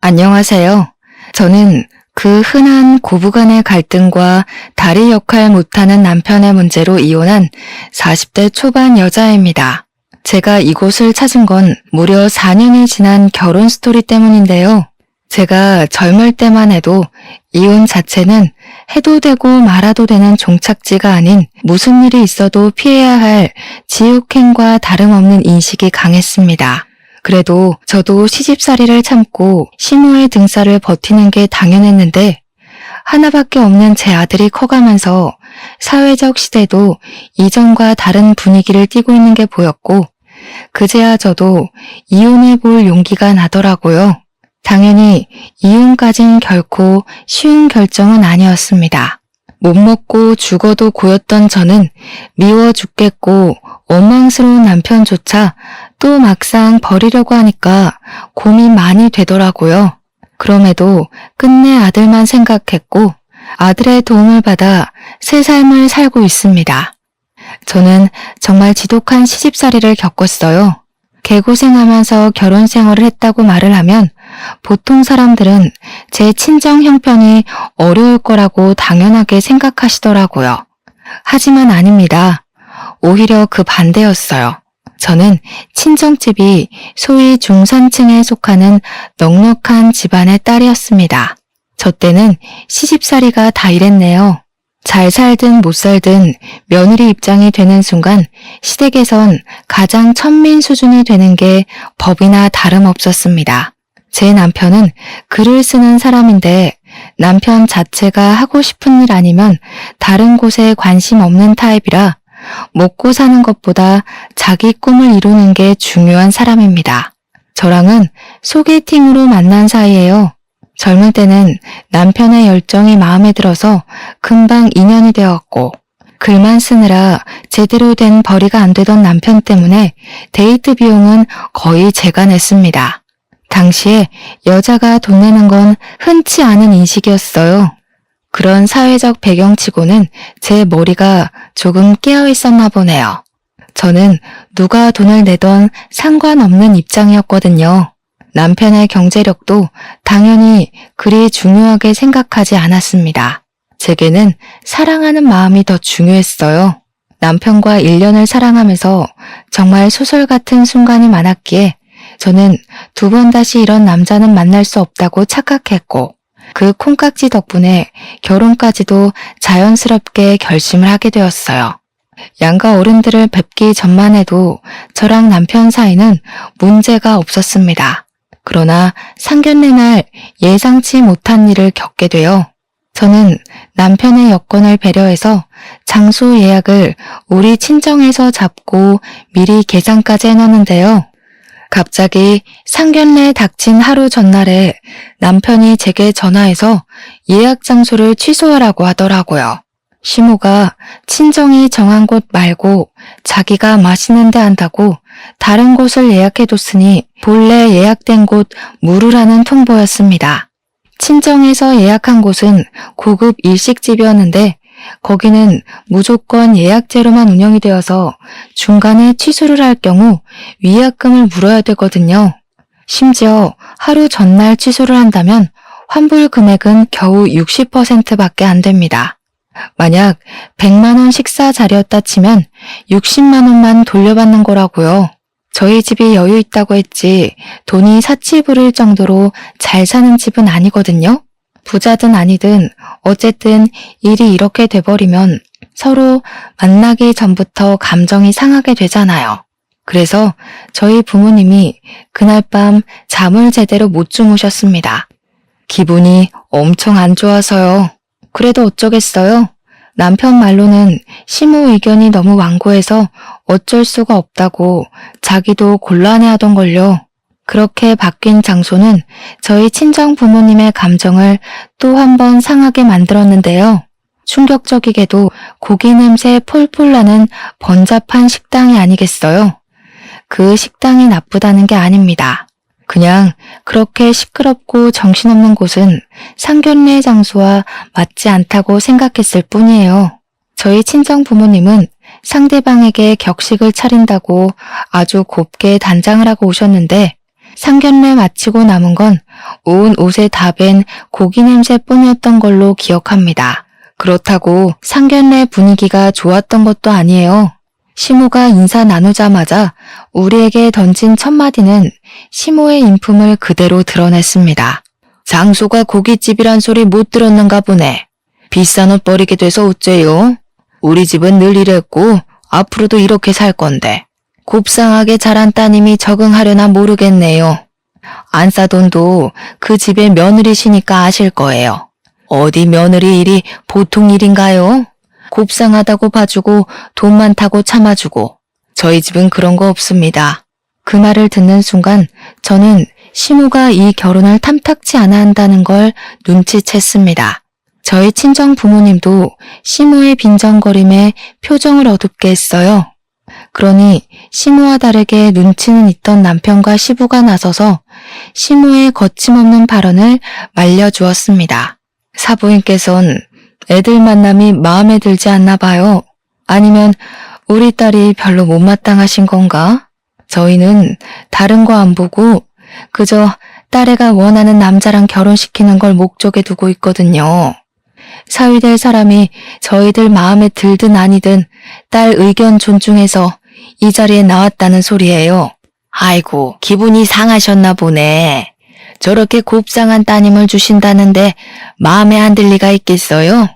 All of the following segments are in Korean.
안녕하세요. 저는 그 흔한 고부간의 갈등과 다리 역할 못하는 남편의 문제로 이혼한 40대 초반 여자입니다. 제가 이곳을 찾은 건 무려 4년이 지난 결혼 스토리 때문인데요. 제가 젊을 때만 해도 이혼 자체는 해도 되고 말아도 되는 종착지가 아닌 무슨 일이 있어도 피해야 할 지옥행과 다름없는 인식이 강했습니다. 그래도 저도 시집살이를 참고 시모의 등살을 버티는 게 당연했는데 하나밖에 없는 제 아들이 커가면서 사회적 시대도 이전과 다른 분위기를 띠고 있는 게 보였고 그제야 저도 이혼해 볼 용기가 나더라고요. 당연히 이혼까진 결코 쉬운 결정은 아니었습니다. 못 먹고 죽어도 고였던 저는 미워 죽겠고 원망스러운 남편조차 또 막상 버리려고 하니까 고민 많이 되더라고요. 그럼에도 끝내 아들만 생각했고 아들의 도움을 받아 새 삶을 살고 있습니다. 저는 정말 지독한 시집살이를 겪었어요. 개고생하면서 결혼 생활을 했다고 말을 하면 보통 사람들은 제 친정 형편이 어려울 거라고 당연하게 생각하시더라고요. 하지만 아닙니다. 오히려 그 반대였어요. 저는 친정집이 소위 중산층에 속하는 넉넉한 집안의 딸이었습니다. 저 때는 시집살이가 다 이랬네요. 잘 살든 못 살든 며느리 입장이 되는 순간 시댁에선 가장 천민 수준이 되는 게 법이나 다름없었습니다. 제 남편은 글을 쓰는 사람인데 남편 자체가 하고 싶은 일 아니면 다른 곳에 관심 없는 타입이라 먹고 사는 것보다 자기 꿈을 이루는 게 중요한 사람입니다. 저랑은 소개팅으로 만난 사이예요. 젊을 때는 남편의 열정이 마음에 들어서 금방 인연이 되었고 글만 쓰느라 제대로 된 벌이가 안 되던 남편 때문에 데이트 비용은 거의 제가 냈습니다. 당시에 여자가 돈 내는 건 흔치 않은 인식이었어요. 그런 사회적 배경치고는 제 머리가 조금 깨어 있었나 보네요. 저는 누가 돈을 내던 상관없는 입장이었거든요. 남편의 경제력도 당연히 그리 중요하게 생각하지 않았습니다. 제게는 사랑하는 마음이 더 중요했어요. 남편과 1년을 사랑하면서 정말 소설 같은 순간이 많았기에 저는 2번 다시 이런 남자는 만날 수 없다고 착각했고 그 콩깍지 덕분에 결혼까지도 자연스럽게 결심을 하게 되었어요. 양가 어른들을 뵙기 전만 해도 저랑 남편 사이는 문제가 없었습니다. 그러나 상견례 날 예상치 못한 일을 겪게 되어 저는 남편의 여건을 배려해서 장소 예약을 우리 친정에서 잡고 미리 계산까지 해놨는데요. 갑자기 상견례 닥친 하루 전날에 남편이 제게 전화해서 예약 장소를 취소하라고 하더라고요. 시모가 친정이 정한 곳 말고 자기가 맛있는 데 한다고 다른 곳을 예약해뒀으니 본래 예약된 곳 물으라는 통보였습니다. 친정에서 예약한 곳은 고급 일식집이었는데 거기는 무조건 예약제로만 운영이 되어서 중간에 취소를 할 경우 위약금을 물어야 되거든요. 심지어 하루 전날 취소를 한다면 환불 금액은 겨우 60%밖에 안 됩니다. 만약 100만 원 식사 자리였다 치면 60만 원만 돌려받는 거라고요. 저희 집이 여유 있다고 했지 돈이 사치 부릴 정도로 잘 사는 집은 아니거든요. 부자든 아니든 어쨌든 일이 이렇게 돼버리면 서로 만나기 전부터 감정이 상하게 되잖아요. 그래서 저희 부모님이 그날 밤 잠을 제대로 못 주무셨습니다. 기분이 엄청 안 좋아서요. 그래도 어쩌겠어요. 남편 말로는 시모 의견이 너무 완고해서 어쩔 수가 없다고 자기도 곤란해하던걸요. 그렇게 바뀐 장소는 저희 친정 부모님의 감정을 또 한 번 상하게 만들었는데요. 충격적이게도 고기 냄새 폴폴 나는 번잡한 식당이 아니겠어요. 그 식당이 나쁘다는 게 아닙니다. 그냥 그렇게 시끄럽고 정신없는 곳은 상견례 장소와 맞지 않다고 생각했을 뿐이에요. 저희 친정 부모님은 상대방에게 격식을 차린다고 아주 곱게 단장을 하고 오셨는데 상견례 마치고 남은 건 온 옷에 다 밴 고기 냄새뿐이었던 걸로 기억합니다. 그렇다고 상견례 분위기가 좋았던 것도 아니에요. 시모가 인사 나누자마자 우리에게 던진 첫 마디는 시모의 인품을 그대로 드러냈습니다. 장소가 고깃집이란 소리 못 들었는가 보네. 비싼 옷 버리게 돼서 어째요? 우리 집은 늘 이랬고 앞으로도 이렇게 살 건데. 곱상하게 자란 따님이 적응하려나 모르겠네요. 안 싸돈도 그 집의 며느리시니까 아실 거예요. 어디 며느리 일이 보통 일인가요? 곱상하다고 봐주고 돈 많다고 참아주고. 저희 집은 그런 거 없습니다. 그 말을 듣는 순간 저는 시모가 이 결혼을 탐탁치 않아 한다는 걸 눈치챘습니다. 저희 친정 부모님도 시모의 빈정거림에 표정을 어둡게 했어요. 그러니 시모와 다르게 눈치는 있던 남편과 시부가 나서서 시모의 거침없는 발언을 말려주었습니다. 사부인께선 애들 만남이 마음에 들지 않나 봐요. 아니면 우리 딸이 별로 못마땅하신 건가? 저희는 다른 거 안 보고 그저 딸애가 원하는 남자랑 결혼시키는 걸 목적에 두고 있거든요. 사위될 사람이 저희들 마음에 들든 아니든 딸 의견 존중해서 이 자리에 나왔다는 소리예요. 아이고, 기분이 상하셨나 보네. 저렇게 곱상한 따님을 주신다는데 마음에 안 들 리가 있겠어요?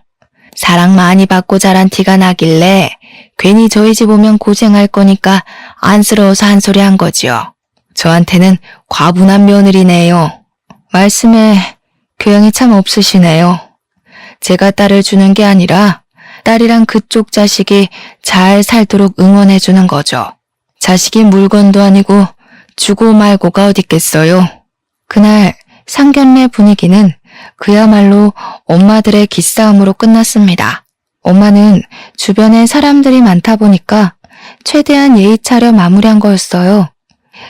사랑 많이 받고 자란 티가 나길래 괜히 저희 집 오면 고생할 거니까 안쓰러워서 한 소리 한 거지요. 저한테는 과분한 며느리네요. 말씀에 교양이 참 없으시네요. 제가 딸을 주는 게 아니라 딸이랑 그쪽 자식이 잘 살도록 응원해주는 거죠. 자식이 물건도 아니고 주고 말고가 어딨겠어요. 그날 상견례 분위기는 그야말로 엄마들의 기싸움으로 끝났습니다. 엄마는 주변에 사람들이 많다 보니까 최대한 예의 차려 마무리한 거였어요.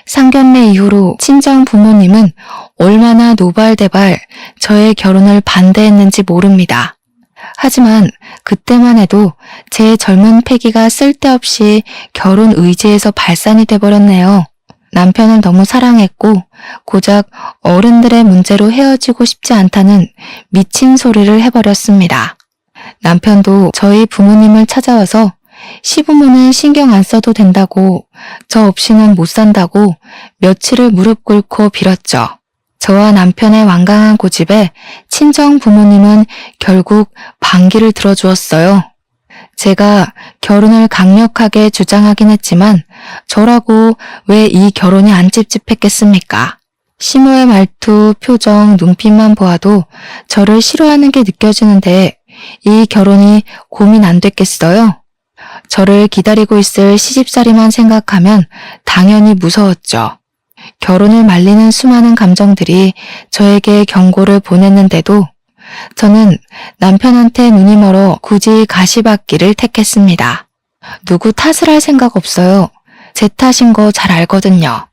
상견례 이후로 친정 부모님은 얼마나 노발대발 저의 결혼을 반대했는지 모릅니다. 하지만 그때만 해도 제 젊은 패기가 쓸데없이 결혼 의지에서 발산이 돼버렸네요. 남편을 너무 사랑했고 고작 어른들의 문제로 헤어지고 싶지 않다는 미친 소리를 해버렸습니다. 남편도 저희 부모님을 찾아와서 시부모는 신경 안 써도 된다고, 저 없이는 못 산다고 며칠을 무릎 꿇고 빌었죠. 저와 남편의 완강한 고집에 친정 부모님은 결국 반기를 들어주었어요. 제가 결혼을 강력하게 주장하긴 했지만 저라고 왜 이 결혼이 안 찝찝했겠습니까? 시모의 말투, 표정, 눈빛만 보아도 저를 싫어하는 게 느껴지는데 이 결혼이 고민 안 됐겠어요? 저를 기다리고 있을 시집살이만 생각하면 당연히 무서웠죠. 결혼을 말리는 수많은 감정들이 저에게 경고를 보냈는데도 저는 남편한테 눈이 멀어 굳이 가시받기를 택했습니다. 누구 탓을 할 생각 없어요. 제 탓인 거 잘 알거든요.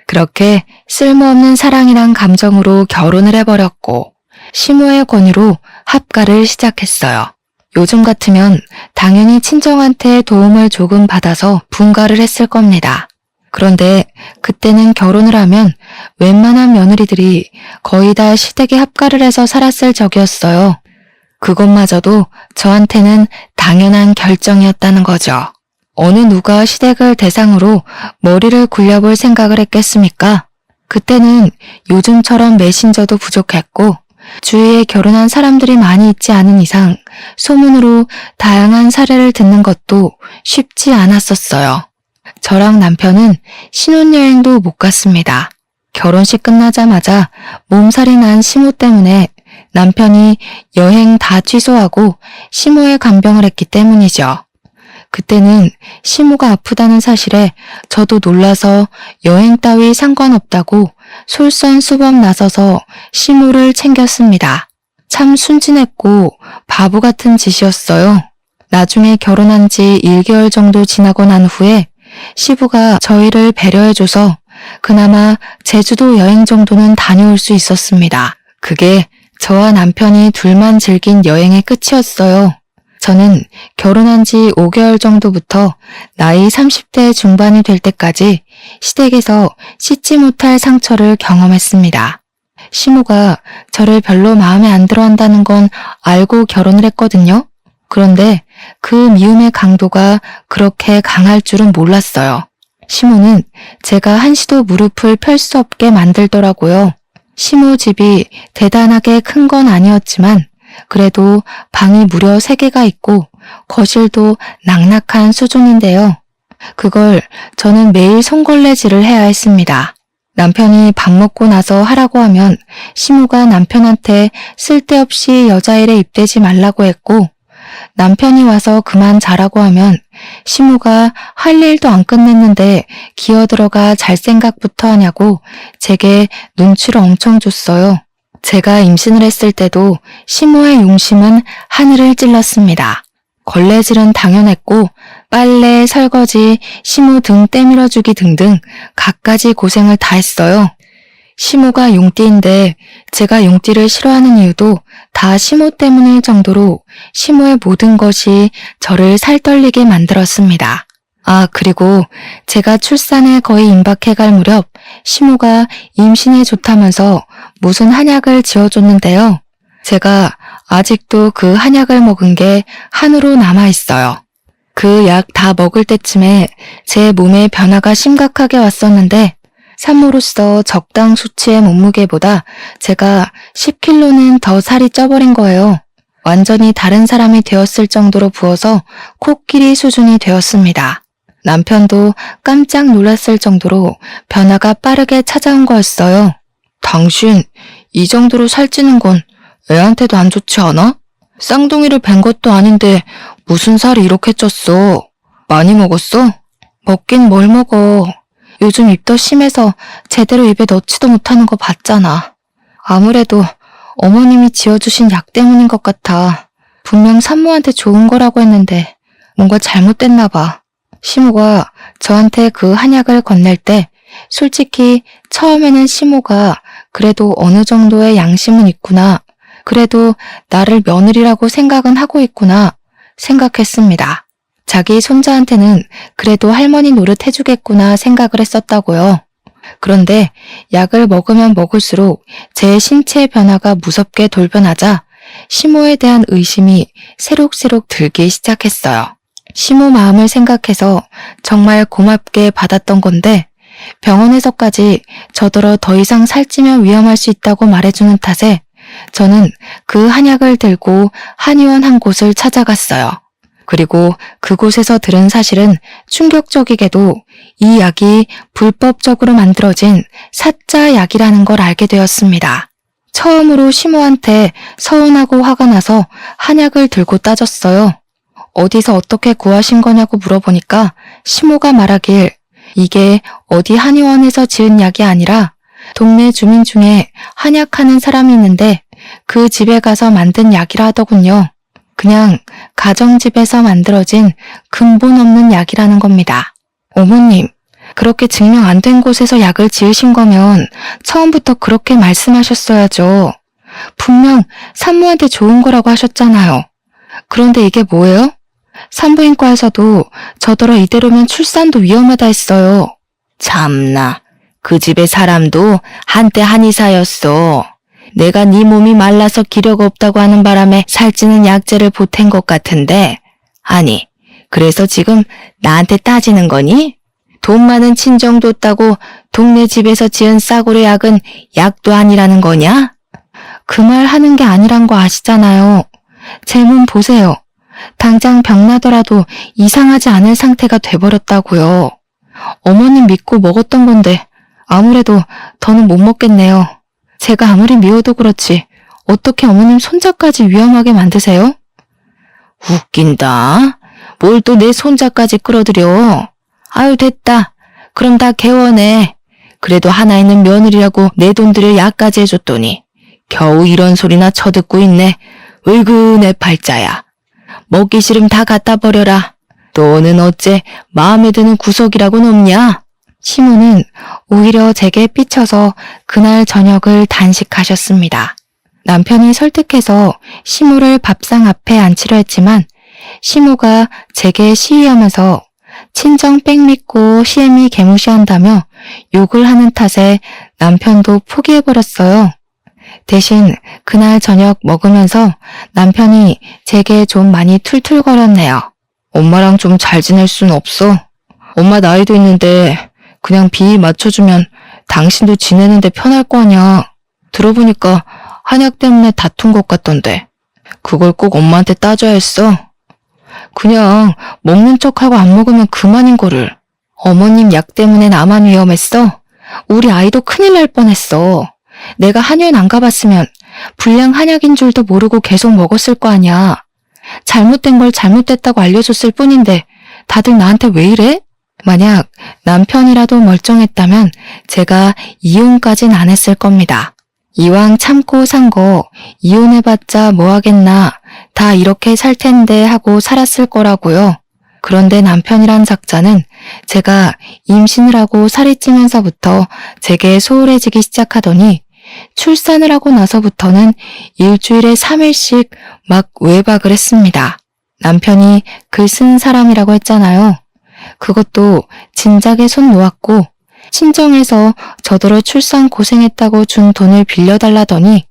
그렇게 쓸모없는 사랑이란 감정으로 결혼을 해버렸고 시모의 권유로 합가를 시작했어요. 요즘 같으면 당연히 친정한테 도움을 조금 받아서 분가를 했을 겁니다. 그런데 그때는 결혼을 하면 웬만한 며느리들이 거의 다 시댁에 합가를 해서 살았을 적이었어요. 그것마저도 저한테는 당연한 결정이었다는 거죠. 어느 누가 시댁을 대상으로 머리를 굴려볼 생각을 했겠습니까? 그때는 요즘처럼 메신저도 부족했고 주위에 결혼한 사람들이 많이 있지 않은 이상 소문으로 다양한 사례를 듣는 것도 쉽지 않았었어요. 저랑 남편은 신혼여행도 못 갔습니다. 결혼식 끝나자마자 몸살이 난 시모 때문에 남편이 여행 다 취소하고 시모에 간병을 했기 때문이죠. 그때는 시모가 아프다는 사실에 저도 놀라서 여행 따위 상관없다고 솔선수범 나서서 시모를 챙겼습니다. 참 순진했고 바보 같은 짓이었어요. 나중에 결혼한 지 1개월 정도 지나고 난 후에 시부가 저희를 배려해줘서 그나마 제주도 여행 정도는 다녀올 수 있었습니다. 그게 저와 남편이 둘만 즐긴 여행의 끝이었어요. 저는 결혼한 지 5개월 정도부터 나이 30대 중반이 될 때까지 시댁에서 씻지 못할 상처를 경험했습니다. 시모가 저를 별로 마음에 안 들어 한다는 건 알고 결혼을 했거든요. 그런데 그 미움의 강도가 그렇게 강할 줄은 몰랐어요. 시모는 제가 한시도 무릎을 펼 수 없게 만들더라고요. 시모 집이 대단하게 큰 건 아니었지만 그래도 방이 무려 3개가 있고 거실도 낙낙한 수준인데요. 그걸 저는 매일 손걸레질을 해야 했습니다. 남편이 밥 먹고 나서 하라고 하면 시모가 남편한테 쓸데없이 여자일에 입대지 말라고 했고, 남편이 와서 그만 자라고 하면 시모가 할 일도 안 끝냈는데 기어들어가 잘 생각부터 하냐고 제게 눈치를 엄청 줬어요. 제가 임신을 했을 때도 시모의 용심은 하늘을 찔렀습니다. 걸레질은 당연했고 빨래, 설거지, 시모 등 때밀어주기 등등 갖가지 고생을 다 했어요. 시모가 용띠인데 제가 용띠를 싫어하는 이유도 다 시모 때문일 정도로 시모의 모든 것이 저를 살떨리게 만들었습니다. 아, 그리고 제가 출산에 거의 임박해갈 무렵 시모가 임신에 좋다면서 무슨 한약을 지어줬는데요. 제가 아직도 그 한약을 먹은 게 한우로 남아있어요. 그 약 다 먹을 때쯤에 제 몸에 변화가 심각하게 왔었는데 산모로서 적당 수치의 몸무게보다 제가 10kg는 더 살이 쪄버린 거예요. 완전히 다른 사람이 되었을 정도로 부어서 코끼리 수준이 되었습니다. 남편도 깜짝 놀랐을 정도로 변화가 빠르게 찾아온 거였어요. 당신 이 정도로 살찌는 건 애한테도 안 좋지 않아? 쌍둥이를 뵌 것도 아닌데 무슨 살이 이렇게 쪘어? 많이 먹었어? 먹긴 뭘 먹어. 요즘 입덧 심해서 제대로 입에 넣지도 못하는 거 봤잖아. 아무래도 어머님이 지어주신 약 때문인 것 같아. 분명 산모한테 좋은 거라고 했는데 뭔가 잘못됐나 봐. 시모가 저한테 그 한약을 건넬 때 솔직히 처음에는 시모가 그래도 어느 정도의 양심은 있구나. 그래도 나를 며느리라고 생각은 하고 있구나 생각했습니다. 자기 손자한테는 그래도 할머니 노릇 해주겠구나 생각을 했었다고요. 그런데 약을 먹으면 먹을수록 제 신체 변화가 무섭게 돌변하자 시모에 대한 의심이 새록새록 들기 시작했어요. 시모 마음을 생각해서 정말 고맙게 받았던 건데 병원에서까지 저더러 더 이상 살찌면 위험할 수 있다고 말해주는 탓에 저는 그 한약을 들고 한의원 한 곳을 찾아갔어요. 그리고 그곳에서 들은 사실은 충격적이게도 이 약이 불법적으로 만들어진 사짜 약이라는 걸 알게 되었습니다. 처음으로 시모한테 서운하고 화가 나서 한약을 들고 따졌어요. 어디서 어떻게 구하신 거냐고 물어보니까 시모가 말하길 이게 어디 한의원에서 지은 약이 아니라 동네 주민 중에 한약하는 사람이 있는데 그 집에 가서 만든 약이라 하더군요. 그냥 가정집에서 만들어진 근본 없는 약이라는 겁니다. 어머님, 그렇게 증명 안 된 곳에서 약을 지으신 거면 처음부터 그렇게 말씀하셨어야죠. 분명 산모한테 좋은 거라고 하셨잖아요. 그런데 이게 뭐예요? 산부인과에서도 저더러 이대로면 출산도 위험하다 했어요. 참나, 그 집의 사람도 한때 한의사였어. 내가 네 몸이 말라서 기력 없다고 하는 바람에 살찌는 약재를 보탠 것 같은데, 아니, 그래서 지금 나한테 따지는 거니? 돈 많은 친정 뒀다고 동네 집에서 지은 싸구려 약은 약도 아니라는 거냐? 그 말 하는 게 아니란 거 아시잖아요. 제 몸 보세요. 당장 병나더라도 이상하지 않을 상태가 돼버렸다고요. 어머님 믿고 먹었던 건데 아무래도 더는 못 먹겠네요. 제가 아무리 미워도 그렇지 어떻게 어머님 손자까지 위험하게 만드세요? 웃긴다. 뭘 또 내 손자까지 끌어들여. 아유 됐다. 그럼 다 개원해. 그래도 하나 있는 며느리라고 내 돈 들여 약까지 해줬더니 겨우 이런 소리나 쳐듣고 있네. 으이구 내 팔자야. 먹기 싫음 다 갖다 버려라. 너는 어째 마음에 드는 구석이라고는 없냐? 시모는 오히려 제게 삐쳐서 그날 저녁을 단식하셨습니다. 남편이 설득해서 시모를 밥상 앞에 앉히려 했지만 시모가 제게 시위하면서 친정 빽 믿고 시애미 개무시한다며 욕을 하는 탓에 남편도 포기해버렸어요. 대신 그날 저녁 먹으면서 남편이 제게 좀 많이 툴툴거렸네요. 엄마랑 좀 잘 지낼 순 없어? 엄마 나이도 있는데 그냥 비위 맞춰주면 당신도 지내는데 편할 거 아냐. 들어보니까 한약 때문에 다툰 것 같던데. 그걸 꼭 엄마한테 따져야 했어? 그냥 먹는 척하고 안 먹으면 그만인 거를. 어머님 약 때문에 나만 위험했어? 우리 아이도 큰일 날 뻔했어. 내가 한의원 안 가봤으면 불량 한약인 줄도 모르고 계속 먹었을 거 아니야. 잘못된 걸 잘못됐다고 알려줬을 뿐인데 다들 나한테 왜 이래? 만약 남편이라도 멀쩡했다면 제가 이혼까진 안 했을 겁니다. 이왕 참고 산 거 이혼해봤자 뭐 하겠나, 다 이렇게 살 텐데 하고 살았을 거라고요. 그런데 남편이란 작자는 제가 임신을 하고 살이 찌면서부터 제게 소홀해지기 시작하더니 출산을 하고 나서부터는 일주일에 3일씩 막 외박을 했습니다. 남편이 글 쓴 사람이라고 했잖아요. 그것도 진작에 손 놓았고 친정에서 저더러 출산 고생했다고 준 돈을 빌려달라더니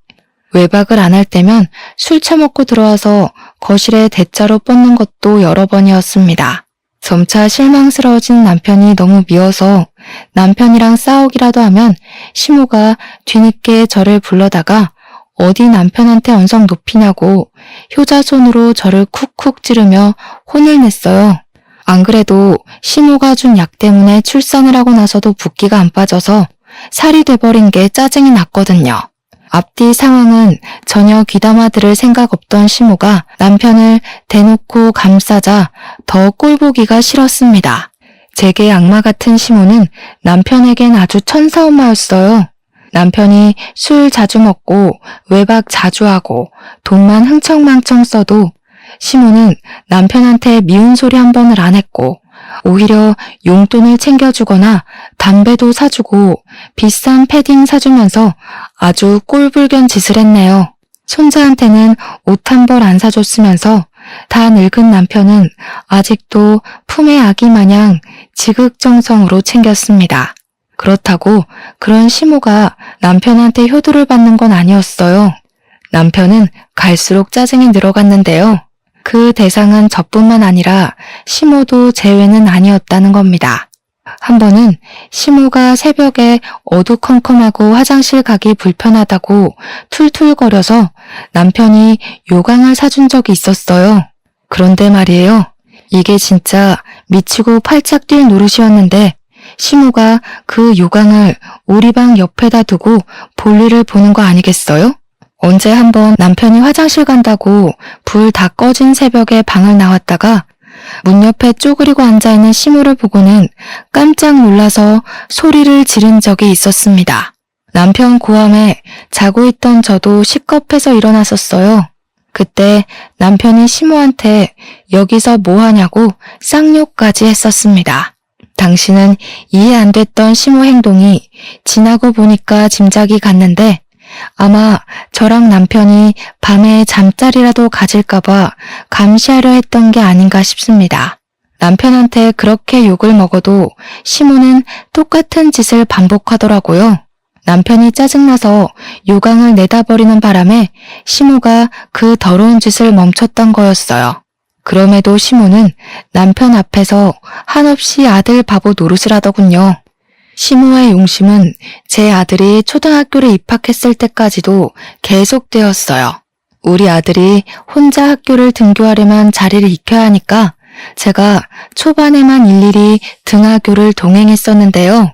외박을 안 할 때면 술 처먹고 들어와서 거실에 대자로 뻗는 것도 여러 번이었습니다. 점차 실망스러워진 남편이 너무 미워서 남편이랑 싸우기라도 하면 시모가 뒤늦게 저를 불러다가 어디 남편한테 언성 높이냐고 효자손으로 저를 쿡쿡 찌르며 혼을 냈어요. 안 그래도 시모가 준 약 때문에 출산을 하고 나서도 붓기가 안 빠져서 살이 돼버린 게 짜증이 났거든요. 앞뒤 상황은 전혀 귀담아 들을 생각 없던 시모가 남편을 대놓고 감싸자 더 꼴보기가 싫었습니다. 제게 악마 같은 시모는 남편에겐 아주 천사엄마였어요. 남편이 술 자주 먹고 외박 자주 하고 돈만 흥청망청 써도 시모는 남편한테 미운 소리 한 번을 안 했고 오히려 용돈을 챙겨주거나 담배도 사주고 비싼 패딩 사주면서 아주 꼴불견 짓을 했네요. 손자한테는 옷 한 벌 안 사줬으면서 다 늙은 남편은 아직도 품의 아기 마냥 지극정성으로 챙겼습니다. 그렇다고 그런 시모가 남편한테 효도를 받는 건 아니었어요. 남편은 갈수록 짜증이 늘어갔는데요. 그 대상은 저뿐만 아니라 시모도 제외는 아니었다는 겁니다. 한 번은 시모가 새벽에 어두컴컴하고 화장실 가기 불편하다고 툴툴거려서 남편이 요강을 사준 적이 있었어요. 그런데 말이에요. 이게 진짜 미치고 팔짝 뛸 노릇이었는데 시모가 그 요강을 우리 방 옆에다 두고 볼일을 보는 거 아니겠어요? 언제 한번 남편이 화장실 간다고 불 다 꺼진 새벽에 방을 나왔다가 문 옆에 쪼그리고 앉아있는 시모를 보고는 깜짝 놀라서 소리를 지른 적이 있었습니다. 남편 고함에 자고 있던 저도 시겁해서 일어났었어요. 그때 남편이 시모한테 여기서 뭐 하냐고 쌍욕까지 했었습니다. 당신은 이해 안 됐던 시모 행동이 지나고 보니까 짐작이 갔는데 아마 저랑 남편이 밤에 잠자리라도 가질까봐 감시하려 했던 게 아닌가 싶습니다. 남편한테 그렇게 욕을 먹어도 시모는 똑같은 짓을 반복하더라고요. 남편이 짜증나서 요강을 내다버리는 바람에 시모가 그 더러운 짓을 멈췄던 거였어요. 그럼에도 시모는 남편 앞에서 한없이 아들 바보 노릇을 하더군요. 시모의 용심은 제 아들이 초등학교를 입학했을 때까지도 계속되었어요. 우리 아들이 혼자 학교를 등교하려면 자리를 익혀야 하니까 제가 초반에만 일일이 등하교를 동행했었는데요.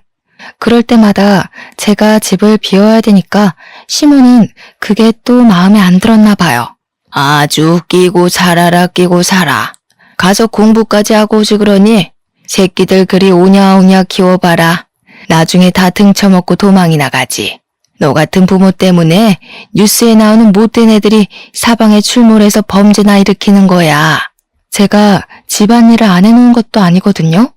그럴 때마다 제가 집을 비워야 되니까 시모는 그게 또 마음에 안 들었나 봐요. 아주 끼고 살아라 끼고 살아. 가서 공부까지 하고 오지 그러니 새끼들 그리 오냐오냐 키워봐라. 나중에 다 등쳐먹고 도망이 나가지. 너 같은 부모 때문에 뉴스에 나오는 못된 애들이 사방에 출몰해서 범죄나 일으키는 거야. 제가 집안일을 안 해놓은 것도 아니거든요.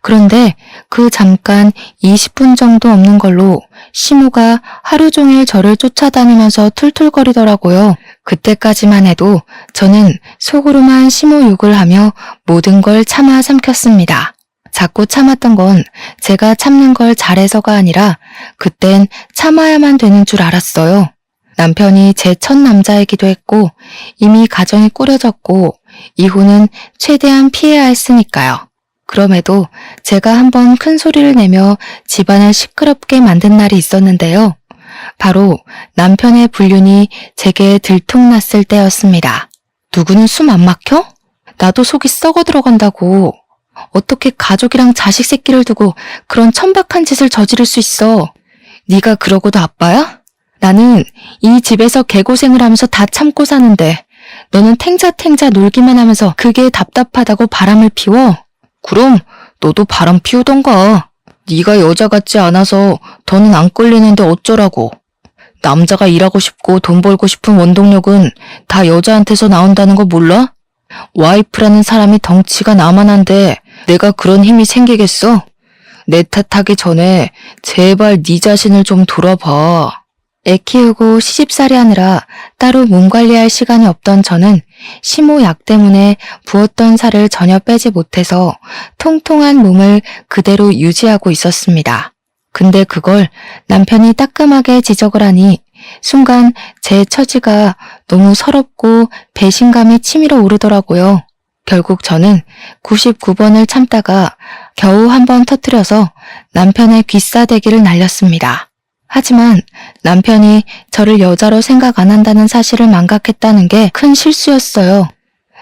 그런데 그 잠깐 20분 정도 없는 걸로 시모가 하루 종일 저를 쫓아다니면서 툴툴거리더라고요. 그때까지만 해도 저는 속으로만 심호 욕을 하며 모든 걸 참아 삼켰습니다. 자꾸 참았던 건 제가 참는 걸 잘해서가 아니라 그땐 참아야만 되는 줄 알았어요. 남편이 제 첫 남자이기도 했고 이미 가정이 꾸려졌고 이혼은 최대한 피해야 했으니까요. 그럼에도 제가 한번 큰 소리를 내며 집안을 시끄럽게 만든 날이 있었는데요. 바로 남편의 불륜이 제게 들통났을 때였습니다. 누구는 숨 안 막혀? 나도 속이 썩어 들어간다고. 어떻게 가족이랑 자식 새끼를 두고 그런 천박한 짓을 저지를 수 있어? 네가 그러고도 아빠야? 나는 이 집에서 개고생을 하면서 다 참고 사는데 너는 탱자탱자 놀기만 하면서 그게 답답하다고 바람을 피워? 그럼 너도 바람 피우던가. 네가 여자 같지 않아서 더는 안 끌리는데 어쩌라고. 남자가 일하고 싶고 돈 벌고 싶은 원동력은 다 여자한테서 나온다는 거 몰라? 와이프라는 사람이 덩치가 나만한데 내가 그런 힘이 생기겠어? 내 탓하기 전에 제발 네 자신을 좀 돌아봐. 애 키우고 시집살이 하느라 따로 몸 관리할 시간이 없던 저는 심호 약 때문에 부었던 살을 전혀 빼지 못해서 통통한 몸을 그대로 유지하고 있었습니다. 근데 그걸 남편이 따끔하게 지적을 하니 순간 제 처지가 너무 서럽고 배신감이 치밀어 오르더라고요. 결국 저는 99번을 참다가 겨우 한 번 터뜨려서 남편의 귀싸대기를 날렸습니다. 하지만 남편이 저를 여자로 생각 안 한다는 사실을 망각했다는 게 큰 실수였어요.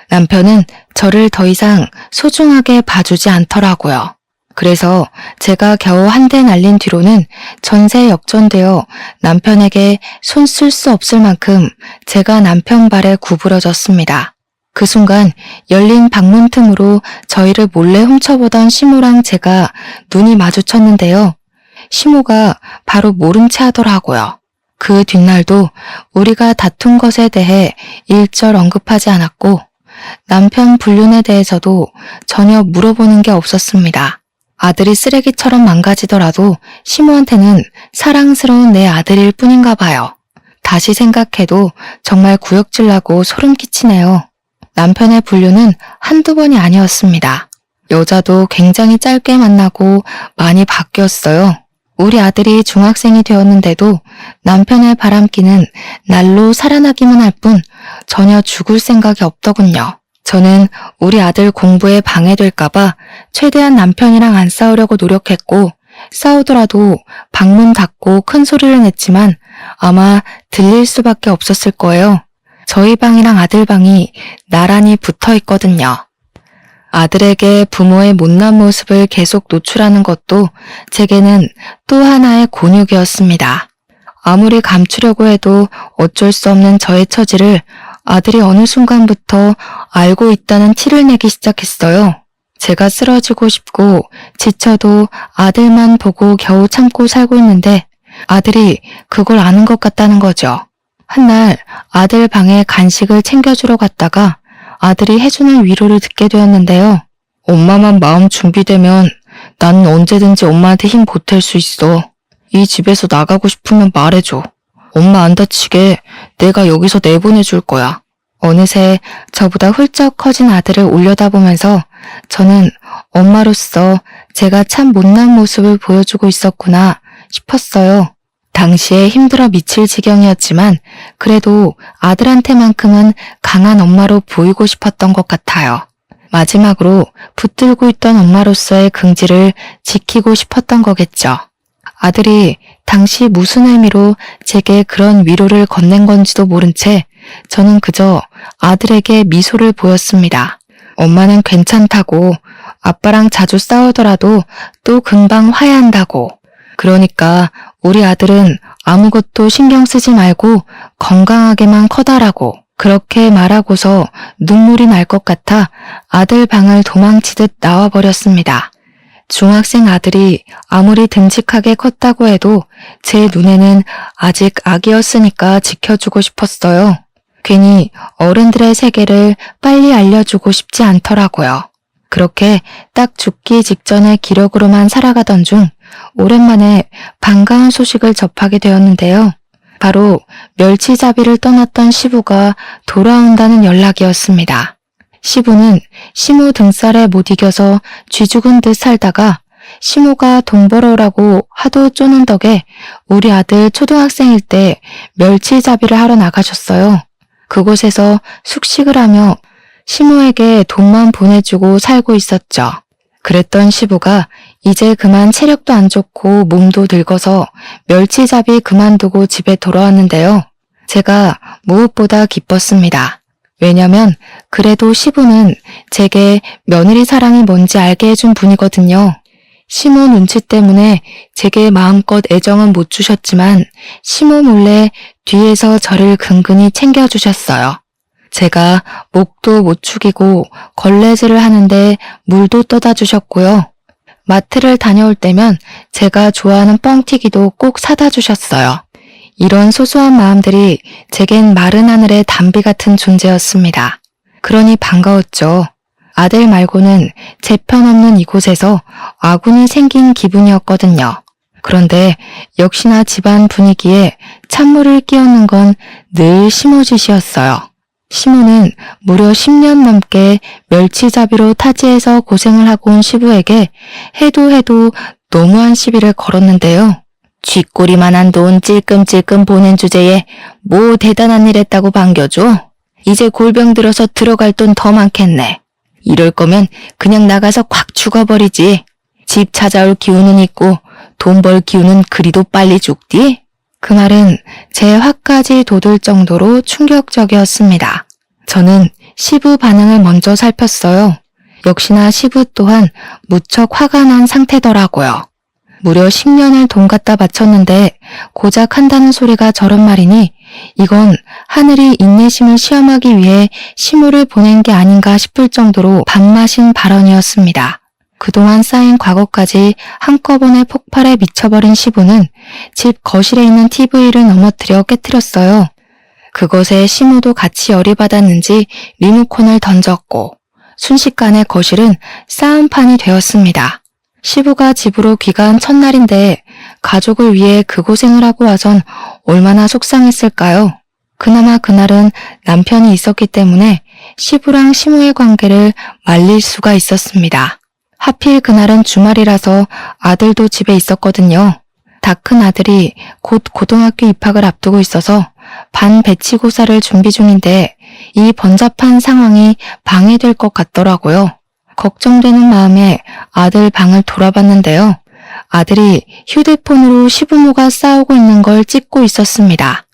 남편은 저를 더 이상 소중하게 봐주지 않더라고요. 그래서 제가 겨우 한 대 날린 뒤로는 전세 역전되어 남편에게 손 쓸 수 없을 만큼 제가 남편 발에 구부러졌습니다. 그 순간 열린 방문 틈으로 저희를 몰래 훔쳐보던 시모랑 제가 눈이 마주쳤는데요. 시모가 바로 모른 채 하더라고요. 그 뒷날도 우리가 다툰 것에 대해 일절 언급하지 않았고 남편 불륜에 대해서도 전혀 물어보는 게 없었습니다. 아들이 쓰레기처럼 망가지더라도 시모한테는 사랑스러운 내 아들일 뿐인가 봐요. 다시 생각해도 정말 구역질나고 소름 끼치네요. 남편의 불륜은 한두 번이 아니었습니다. 여자도 굉장히 짧게 만나고 많이 바뀌었어요. 우리 아들이 중학생이 되었는데도 남편의 바람기는 날로 살아나기만 할 뿐 전혀 죽을 생각이 없더군요. 저는 우리 아들 공부에 방해될까봐 최대한 남편이랑 안 싸우려고 노력했고 싸우더라도 방문 닫고 큰 소리를 냈지만 아마 들릴 수밖에 없었을 거예요. 저희 방이랑 아들 방이 나란히 붙어 있거든요. 아들에게 부모의 못난 모습을 계속 노출하는 것도 제게는 또 하나의 곤욕이었습니다. 아무리 감추려고 해도 어쩔 수 없는 저의 처지를 아들이 어느 순간부터 알고 있다는 티를 내기 시작했어요. 제가 쓰러지고 싶고 지쳐도 아들만 보고 겨우 참고 살고 있는데 아들이 그걸 아는 것 같다는 거죠. 한날 아들 방에 간식을 챙겨주러 갔다가 아들이 해주는 위로를 듣게 되었는데요. 엄마만 마음 준비되면 나는 언제든지 엄마한테 힘 보탤 수 있어. 이 집에서 나가고 싶으면 말해줘. 엄마 안 다치게 내가 여기서 내보내줄 거야. 어느새 저보다 훌쩍 커진 아들을 올려다보면서 저는 엄마로서 제가 참 못난 모습을 보여주고 있었구나 싶었어요. 당시에 힘들어 미칠 지경이었지만 그래도 아들한테만큼은 강한 엄마로 보이고 싶었던 것 같아요. 마지막으로 붙들고 있던 엄마로서의 긍지를 지키고 싶었던 거겠죠. 아들이 당시 무슨 의미로 제게 그런 위로를 건넨 건지도 모른 채 저는 그저 아들에게 미소를 보였습니다. 엄마는 괜찮다고, 아빠랑 자주 싸우더라도 또 금방 화해한다고. 그러니까 우리 아들은 아무것도 신경 쓰지 말고 건강하게만 커다라고. 그렇게 말하고서 눈물이 날 것 같아 아들 방을 도망치듯 나와버렸습니다. 중학생 아들이 아무리 듬직하게 컸다고 해도 제 눈에는 아직 아기였으니까 지켜주고 싶었어요. 괜히 어른들의 세계를 빨리 알려주고 싶지 않더라고요. 그렇게 딱 죽기 직전의 기력으로만 살아가던 중 오랜만에 반가운 소식을 접하게 되었는데요. 바로 멸치잡이를 떠났던 시부가 돌아온다는 연락이었습니다. 시부는 시모 등살에 못 이겨서 쥐죽은 듯 살다가 시모가 돈 벌어오라고 하도 쪼는 덕에 우리 아들 초등학생일 때 멸치잡이를 하러 나가셨어요. 그곳에서 숙식을 하며 시모에게 돈만 보내주고 살고 있었죠. 그랬던 시부가 이제 그만 체력도 안 좋고 몸도 늙어서 멸치잡이 그만두고 집에 돌아왔는데요. 제가 무엇보다 기뻤습니다. 왜냐면 그래도 시부는 제게 며느리 사랑이 뭔지 알게 해준 분이거든요. 시모 눈치 때문에 제게 마음껏 애정은 못 주셨지만 시모 몰래 뒤에서 저를 근근히 챙겨주셨어요. 제가 목도 못 축이고 걸레질을 하는데 물도 떠다 주셨고요. 마트를 다녀올 때면 제가 좋아하는 뻥튀기도 꼭 사다 주셨어요. 이런 소소한 마음들이 제겐 마른 하늘의 담비 같은 존재였습니다. 그러니 반가웠죠. 아들 말고는 제 편 없는 이곳에서 아군이 생긴 기분이었거든요. 그런데 역시나 집안 분위기에 찬물을 끼얹는 건 늘 시모 짓이었어요. 시모는 무려 10년 넘게 멸치잡이로 타지에서 고생을 하고 온 시부에게 해도 너무한 시비를 걸었는데요. 쥐꼬리만한 돈 찔끔찔끔 보낸 주제에 뭐 대단한 일 했다고 반겨줘? 이제 골병 들어서 들어갈 돈 더 많겠네. 이럴 거면 그냥 나가서 콱 죽어버리지. 집 찾아올 기운은 있고 돈 벌 기운은 그리도 빨리 죽디? 그 말은 제 화까지 돋을 정도로 충격적이었습니다. 저는 시부 반응을 먼저 살폈어요. 역시나 시부 또한 무척 화가 난 상태더라고요. 무려 10년을 돈 갖다 바쳤는데 고작 한다는 소리가 저런 말이니 이건 하늘이 인내심을 시험하기 위해 시무를 보낸 게 아닌가 싶을 정도로 밥맛인 발언이었습니다. 그동안 쌓인 과거까지 한꺼번에 폭발해 미쳐버린 시부는 집 거실에 있는 TV를 넘어뜨려 깨트렸어요. 그것에 시무도 같이 열이 받았는지 리모컨을 던졌고 순식간에 거실은 싸움판이 되었습니다. 시부가 집으로 귀가한 첫날인데 가족을 위해 그 고생을 하고 와선 얼마나 속상했을까요? 그나마 그날은 남편이 있었기 때문에 시부랑 시무의 관계를 말릴 수가 있었습니다. 하필 그날은 주말이라서 아들도 집에 있었거든요. 다 큰 아들이 곧 고등학교 입학을 앞두고 있어서 반배치고사를 준비 중인데 이 번잡한 상황이 방해될 것 같더라고요. 걱정되는 마음에 아들 방을 돌아봤는데요. 아들이 휴대폰으로 시부모가 싸우고 있는 걸 찍고 있었습니다.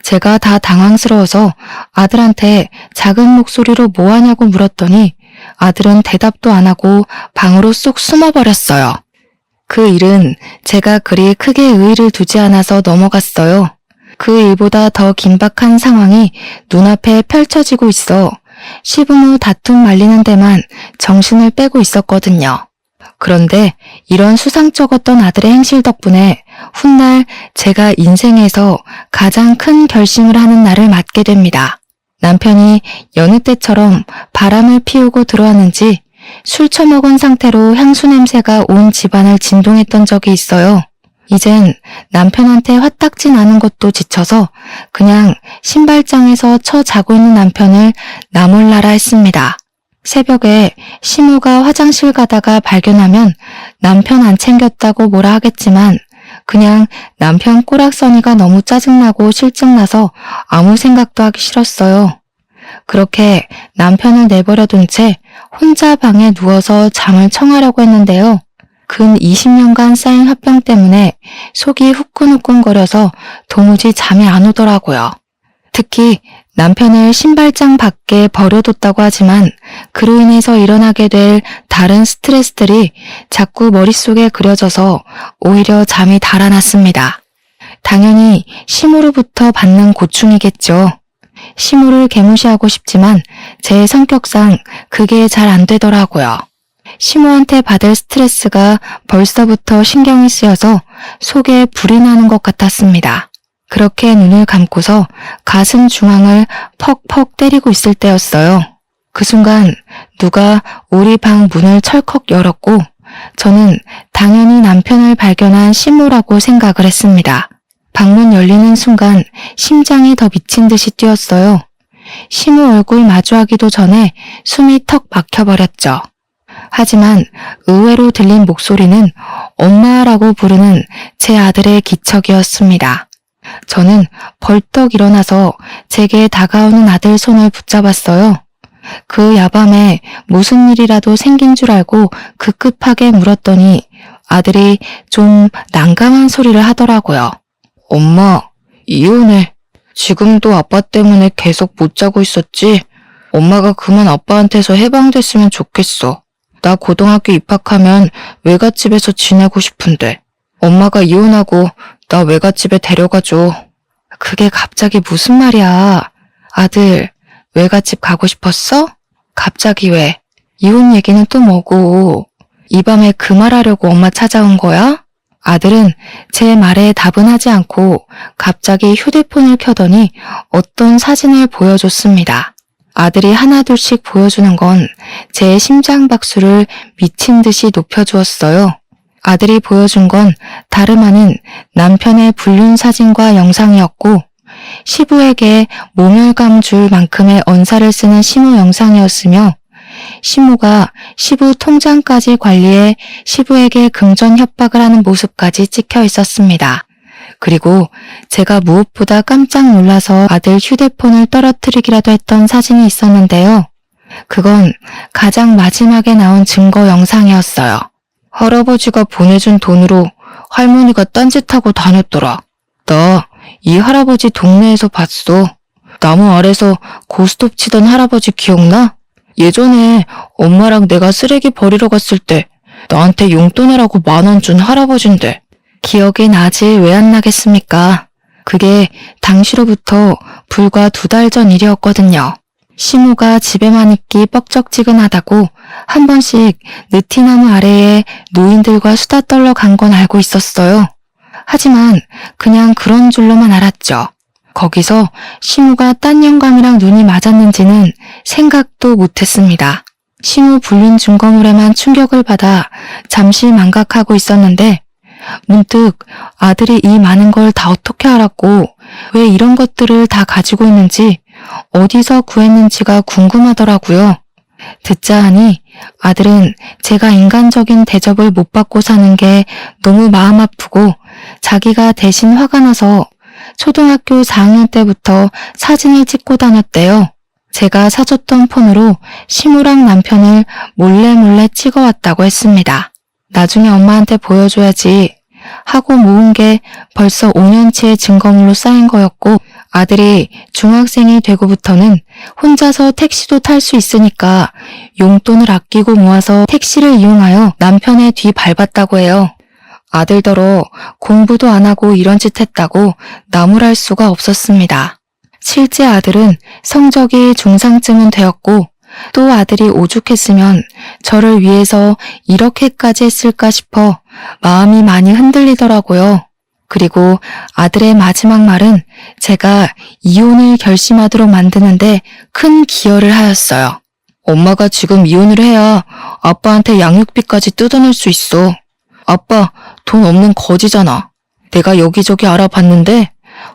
제가 다 당황스러워서 아들한테 작은 목소리로 뭐 하냐고 물었더니 아들은 대답도 안 하고 방으로 쏙 숨어버렸어요. 그 일은 제가 그리 크게 의의를 두지 않아서 넘어갔어요. 그 일보다 더 긴박한 상황이 눈앞에 펼쳐지고 있어 시부모 다툼 말리는 데만 정신을 빼고 있었거든요. 그런데 이런 수상쩍었던 아들의 행실 덕분에 훗날 제가 인생에서 가장 큰 결심을 하는 날을 맞게 됩니다. 남편이 여느 때처럼 바람을 피우고 들어왔는지 술 처먹은 상태로 향수 냄새가 온 집안을 진동했던 적이 있어요. 이젠 남편한테 화딱지 나는 것도 지쳐서 그냥 신발장에서 처 자고 있는 남편을 나몰라라 했습니다. 새벽에 시모가 화장실 가다가 발견하면 남편 안 챙겼다고 뭐라 하겠지만 그냥 남편 꼬락서니가 너무 짜증나고 실증나서 아무 생각도 하기 싫었어요. 그렇게 남편을 내버려둔 채 혼자 방에 누워서 잠을 청하려고 했는데요. 근 20년간 쌓인 화병 때문에 속이 후끈후끈거려서 도무지 잠이 안 오더라고요. 특히 남편을 신발장 밖에 버려뒀다고 하지만 그로 인해서 일어나게 될 다른 스트레스들이 자꾸 머릿속에 그려져서 오히려 잠이 달아났습니다. 당연히 시무로부터 받는 고충이겠죠. 시무를 개무시하고 싶지만 제 성격상 그게 잘 안 되더라고요. 시모한테 받을 스트레스가 벌써부터 신경이 쓰여서 속에 불이 나는 것 같았습니다. 그렇게 눈을 감고서 가슴 중앙을 퍽퍽 때리고 있을 때였어요. 그 순간 누가 우리 방 문을 철컥 열었고 저는 당연히 남편을 발견한 시모라고 생각을 했습니다. 방문 열리는 순간 심장이 더 미친 듯이 뛰었어요. 시무 얼굴 마주하기도 전에 숨이 턱 막혀버렸죠. 하지만 의외로 들린 목소리는 엄마라고 부르는 제 아들의 기척이었습니다. 저는 벌떡 일어나서 제게 다가오는 아들 손을 붙잡았어요. 그 야밤에 무슨 일이라도 생긴 줄 알고 급급하게 물었더니 아들이 좀 난감한 소리를 하더라고요. 엄마, 이혼해. 지금도 아빠 때문에 계속 못 자고 있었지? 엄마가 그만 아빠한테서 해방됐으면 좋겠어. 나 고등학교 입학하면 외갓집에서 지내고 싶은데. 엄마가 이혼하고 나 외갓집에 데려가줘. 그게 갑자기 무슨 말이야. 아들, 외갓집 가고 싶었어? 갑자기 왜? 이혼 얘기는 또 뭐고? 이 밤에 그 말하려고 엄마 찾아온 거야? 아들은 제 말에 답은 하지 않고 갑자기 휴대폰을 켜더니 어떤 사진을 보여줬습니다. 아들이 하나둘씩 보여주는 건 제 심장 박수를 미친 듯이 높여주었어요. 아들이 보여준 건 다름 아닌 남편의 불륜 사진과 영상이었고 시부에게 모멸감 줄 만큼의 언사를 쓰는 시무 영상이었으며 시무가 시부 통장까지 관리해 시부에게 금전 협박을 하는 모습까지 찍혀 있었습니다. 그리고 제가 무엇보다 깜짝 놀라서 아들 휴대폰을 떨어뜨리기라도 했던 사진이 있었는데요. 그건 가장 마지막에 나온 증거 영상이었어요. 할아버지가 보내준 돈으로 할머니가 딴짓하고 다녔더라. 나 이 할아버지 동네에서 봤어. 나무 아래서 고스톱 치던 할아버지 기억나? 예전에 엄마랑 내가 쓰레기 버리러 갔을 때 나한테 용돈이라고 10,000원 준 할아버지인데. 기억이 나지 왜 안 나겠습니까? 그게 당시로부터 불과 2달 전 일이었거든요. 시무가 집에만 있기 뻑적지근하다고 한 번씩 느티나무 아래에 노인들과 수다 떨러 간 건 알고 있었어요. 하지만 그냥 그런 줄로만 알았죠. 거기서 시무가 딴 영감이랑 눈이 맞았는지는 생각도 못했습니다. 시무 불륜 증거물에만 충격을 받아 잠시 망각하고 있었는데 문득 아들이 이 많은 걸 다 어떻게 알았고 왜 이런 것들을 다 가지고 있는지 어디서 구했는지가 궁금하더라고요. 듣자 하니 아들은 제가 인간적인 대접을 못 받고 사는 게 너무 마음 아프고 자기가 대신 화가 나서 초등학교 4학년 때부터 사진을 찍고 다녔대요. 제가 사줬던 폰으로 시무랑 남편을 몰래 찍어왔다고 했습니다. 나중에 엄마한테 보여줘야지 하고 모은 게 벌써 5년치의 증거물로 쌓인 거였고 아들이 중학생이 되고부터는 혼자서 택시도 탈 수 있으니까 용돈을 아끼고 모아서 택시를 이용하여 남편의 뒤 밟았다고 해요. 아들더러 공부도 안 하고 이런 짓 했다고 나무랄 수가 없었습니다. 실제 아들은 성적이 중상쯤은 되었고 또 아들이 오죽했으면 저를 위해서 이렇게까지 했을까 싶어 마음이 많이 흔들리더라고요. 그리고 아들의 마지막 말은 제가 이혼을 결심하도록 만드는데 큰 기여를 하였어요. 엄마가 지금 이혼을 해야 아빠한테 양육비까지 뜯어낼 수 있어. 아빠 돈 없는 거지잖아. 내가 여기저기 알아봤는데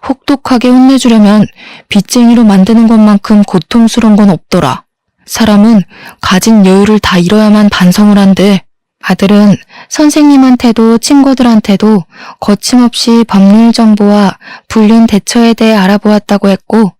혹독하게 혼내주려면 빚쟁이로 만드는 것만큼 고통스러운 건 없더라. 사람은 가진 여유를 다 잃어야만 반성을 한대. 아들은 선생님한테도 친구들한테도 거침없이 법률 정보와 불륜 대처에 대해 알아보았다고 했고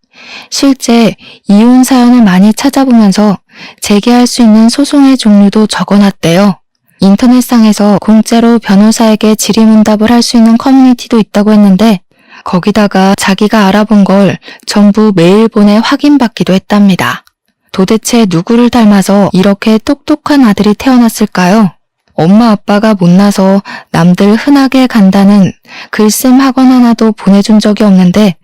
실제 이혼 사연을 많이 찾아보면서 제기할 수 있는 소송의 종류도 적어놨대요. 인터넷상에서 공짜로 변호사에게 질의응답을 할 수 있는 커뮤니티도 있다고 했는데 거기다가 자기가 알아본 걸 전부 메일 보내 확인받기도 했답니다. 도대체 누구를 닮아서 이렇게 똑똑한 아들이 태어났을까요? 엄마 아빠가 못나서 남들 흔하게 간다는 글쌤 학원 하나도 보내준 적이 없는데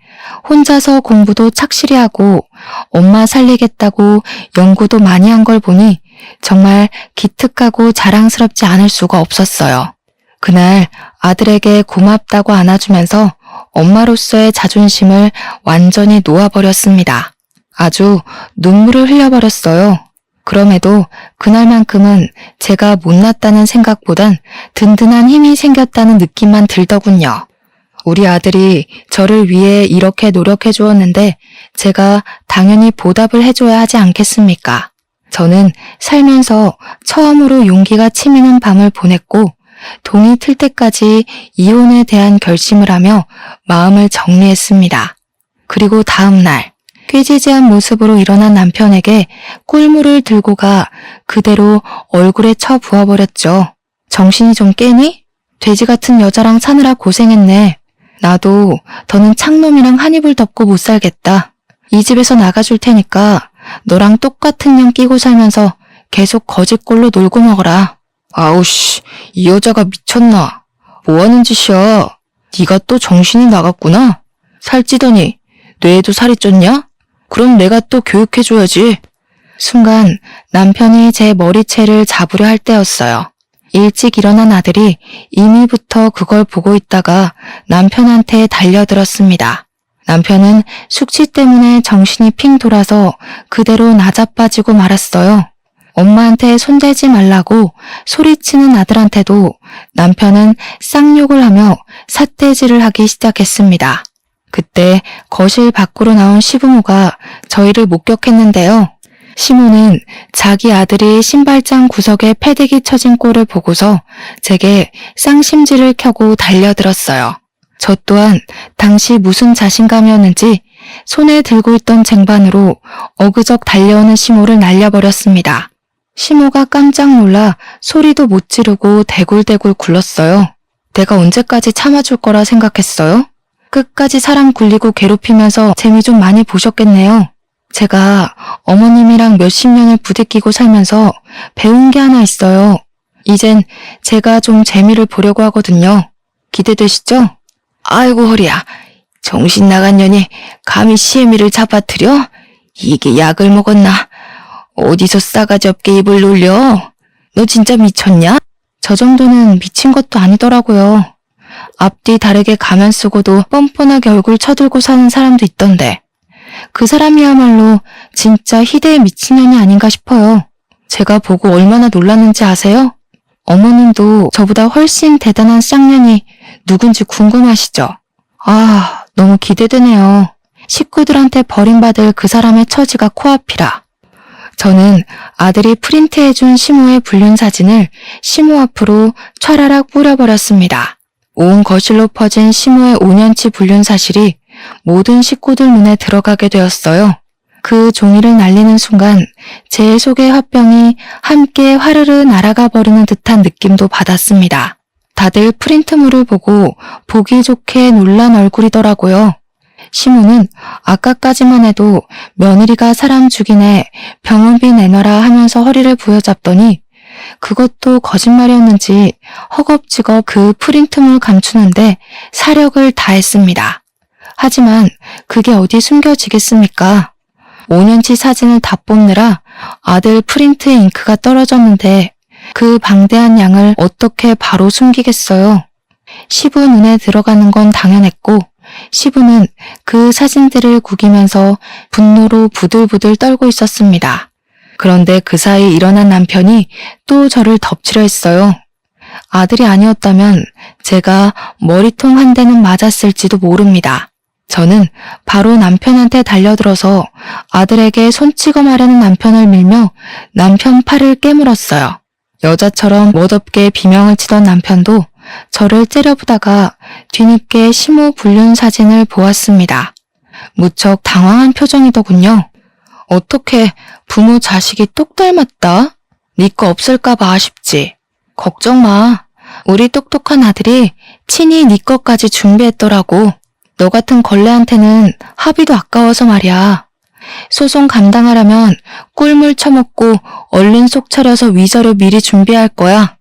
혼자서 공부도 착실히 하고 엄마 살리겠다고 연구도 많이 한 걸 보니 정말 기특하고 자랑스럽지 않을 수가 없었어요. 그날 아들에게 고맙다고 안아주면서 엄마로서의 자존심을 완전히 놓아버렸습니다. 아주 눈물을 흘려버렸어요. 그럼에도 그날만큼은 제가 못났다는 생각보단 든든한 힘이 생겼다는 느낌만 들더군요. 우리 아들이 저를 위해 이렇게 노력해 주었는데 제가 당연히 보답을 해줘야 하지 않겠습니까? 저는 살면서 처음으로 용기가 치미는 밤을 보냈고 동이 틀 때까지 이혼에 대한 결심을 하며 마음을 정리했습니다. 그리고 다음 날 꾀지지한 모습으로 일어난 남편에게 꿀물을 들고 가 그대로 얼굴에 쳐 부어버렸죠. 정신이 좀 깨니? 돼지 같은 여자랑 사느라 고생했네. 나도 더는 창놈이랑 한 이불 덮고 못 살겠다. 이 집에서 나가줄 테니까 너랑 똑같은 년 끼고 살면서 계속 거짓골로 놀고 먹어라. 아우씨, 이 여자가 미쳤나? 뭐하는 짓이야? 네가 또 정신이 나갔구나? 살찌더니 뇌에도 살이 쪘냐? 그럼 내가 또 교육해줘야지. 순간 남편이 제 머리채를 잡으려 할 때였어요. 일찍 일어난 아들이 이미부터 그걸 보고 있다가 남편한테 달려들었습니다. 남편은 숙취 때문에 정신이 핑 돌아서 그대로 나자빠지고 말았어요. 엄마한테 손대지 말라고 소리치는 아들한테도 남편은 쌍욕을 하며 삿대질을 하기 시작했습니다. 그때 거실 밖으로 나온 시부모가 저희를 목격했는데요. 시모는 자기 아들이 신발장 구석에 패대기 쳐진 꼴을 보고서 제게 쌍심지를 켜고 달려들었어요. 저 또한 당시 무슨 자신감이었는지 손에 들고 있던 쟁반으로 어그적 달려오는 시모를 날려버렸습니다. 시모가 깜짝 놀라 소리도 못 지르고 대굴대굴 굴렀어요. 내가 언제까지 참아줄 거라 생각했어요? 끝까지 사람 굴리고 괴롭히면서 재미 좀 많이 보셨겠네요. 제가 어머님이랑 몇십 년을 부대끼고 살면서 배운 게 하나 있어요. 이젠 제가 좀 재미를 보려고 하거든요. 기대되시죠? 아이고 허리야. 정신 나간 년이 감히 시애미를 잡아뜨려? 이게 약을 먹었나? 어디서 싸가지 없게 입을 놀려? 너 진짜 미쳤냐? 저 정도는 미친 것도 아니더라고요. 앞뒤 다르게 가면 쓰고도 뻔뻔하게 얼굴 쳐들고 사는 사람도 있던데 그 사람이야말로 진짜 희대의 미친년이 아닌가 싶어요. 제가 보고 얼마나 놀랐는지 아세요? 어머님도 저보다 훨씬 대단한 쌍년이 누군지 궁금하시죠? 아, 너무 기대되네요. 식구들한테 버림받을 그 사람의 처지가 코앞이라. 저는 아들이 프린트해준 시모의 불륜 사진을 시모 앞으로 촤라락 뿌려버렸습니다. 온 거실로 퍼진 시모의 5년치 불륜 사실이 모든 식구들 눈에 들어가게 되었어요. 그 종이를 날리는 순간 제 속의 화병이 함께 화르르 날아가 버리는 듯한 느낌도 받았습니다. 다들 프린트물을 보고 보기 좋게 놀란 얼굴이더라고요. 시모는 아까까지만 해도 며느리가 사람 죽이네 병원비 내놔라 하면서 허리를 부여잡더니 그것도 거짓말이었는지 허겁지겁 그 프린트물 감추는데 사력을 다했습니다. 하지만 그게 어디 숨겨지겠습니까? 5년치 사진을 다 뽑느라 아들 프린트에 잉크가 떨어졌는데 그 방대한 양을 어떻게 바로 숨기겠어요? 시부 눈에 들어가는 건 당연했고 시부는 그 사진들을 구기면서 분노로 부들부들 떨고 있었습니다. 그런데 그 사이 일어난 남편이 또 저를 덮치려 했어요. 아들이 아니었다면 제가 머리통 한 대는 맞았을지도 모릅니다. 저는 바로 남편한테 달려들어서 아들에게 손찌검하려는 남편을 밀며 남편 팔을 깨물었어요. 여자처럼 멋없게 비명을 치던 남편도 저를 째려보다가 뒤늦게 시모 불륜 사진을 보았습니다. 무척 당황한 표정이더군요. 어떻게 부모 자식이 똑 닮았다? 네 거 없을까봐 아쉽지. 걱정 마. 우리 똑똑한 아들이 친히 네 것까지 준비했더라고. 너 같은 걸레한테는 합의도 아까워서 말이야. 소송 감당하려면 꿀물 처먹고 얼른 속 차려서 위자료 미리 준비할 거야.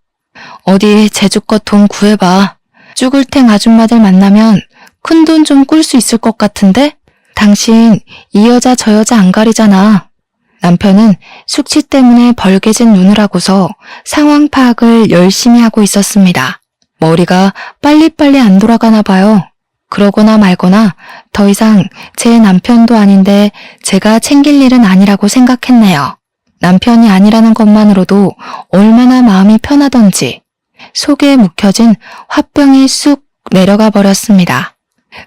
어디 제주껏 돈 구해봐. 쭈글탱 아줌마들 만나면 큰돈 좀 꿀 수 있을 것 같은데? 당신 이 여자 저 여자 안 가리잖아. 남편은 숙취 때문에 벌개진 눈을 하고서 상황 파악을 열심히 하고 있었습니다. 머리가 빨리빨리 안 돌아가나 봐요. 그러거나 말거나 더 이상 제 남편도 아닌데 제가 챙길 일은 아니라고 생각했네요. 남편이 아니라는 것만으로도 얼마나 마음이 편하던지 속에 묵혀진 화병이 쑥 내려가 버렸습니다.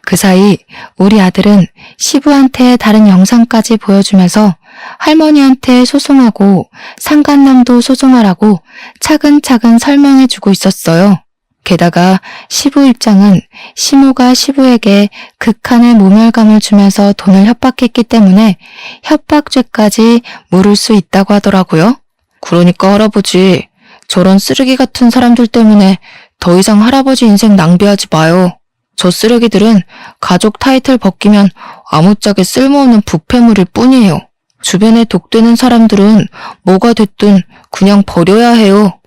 그 사이 우리 아들은 시부한테 다른 영상까지 보여주면서 할머니한테 소송하고 상간남도 소송하라고 차근차근 설명해주고 있었어요. 게다가 시부 입장은 시모가 시부에게 극한의 모멸감을 주면서 돈을 협박했기 때문에 협박죄까지 물을 수 있다고 하더라고요. 그러니까 할아버지, 저런 쓰레기 같은 사람들 때문에 더 이상 할아버지 인생 낭비하지 마요. 저 쓰레기들은 가족 타이틀 벗기면 아무짝에 쓸모없는 부패물일 뿐이에요. 주변에 독되는 사람들은 뭐가 됐든 그냥 버려야 해요.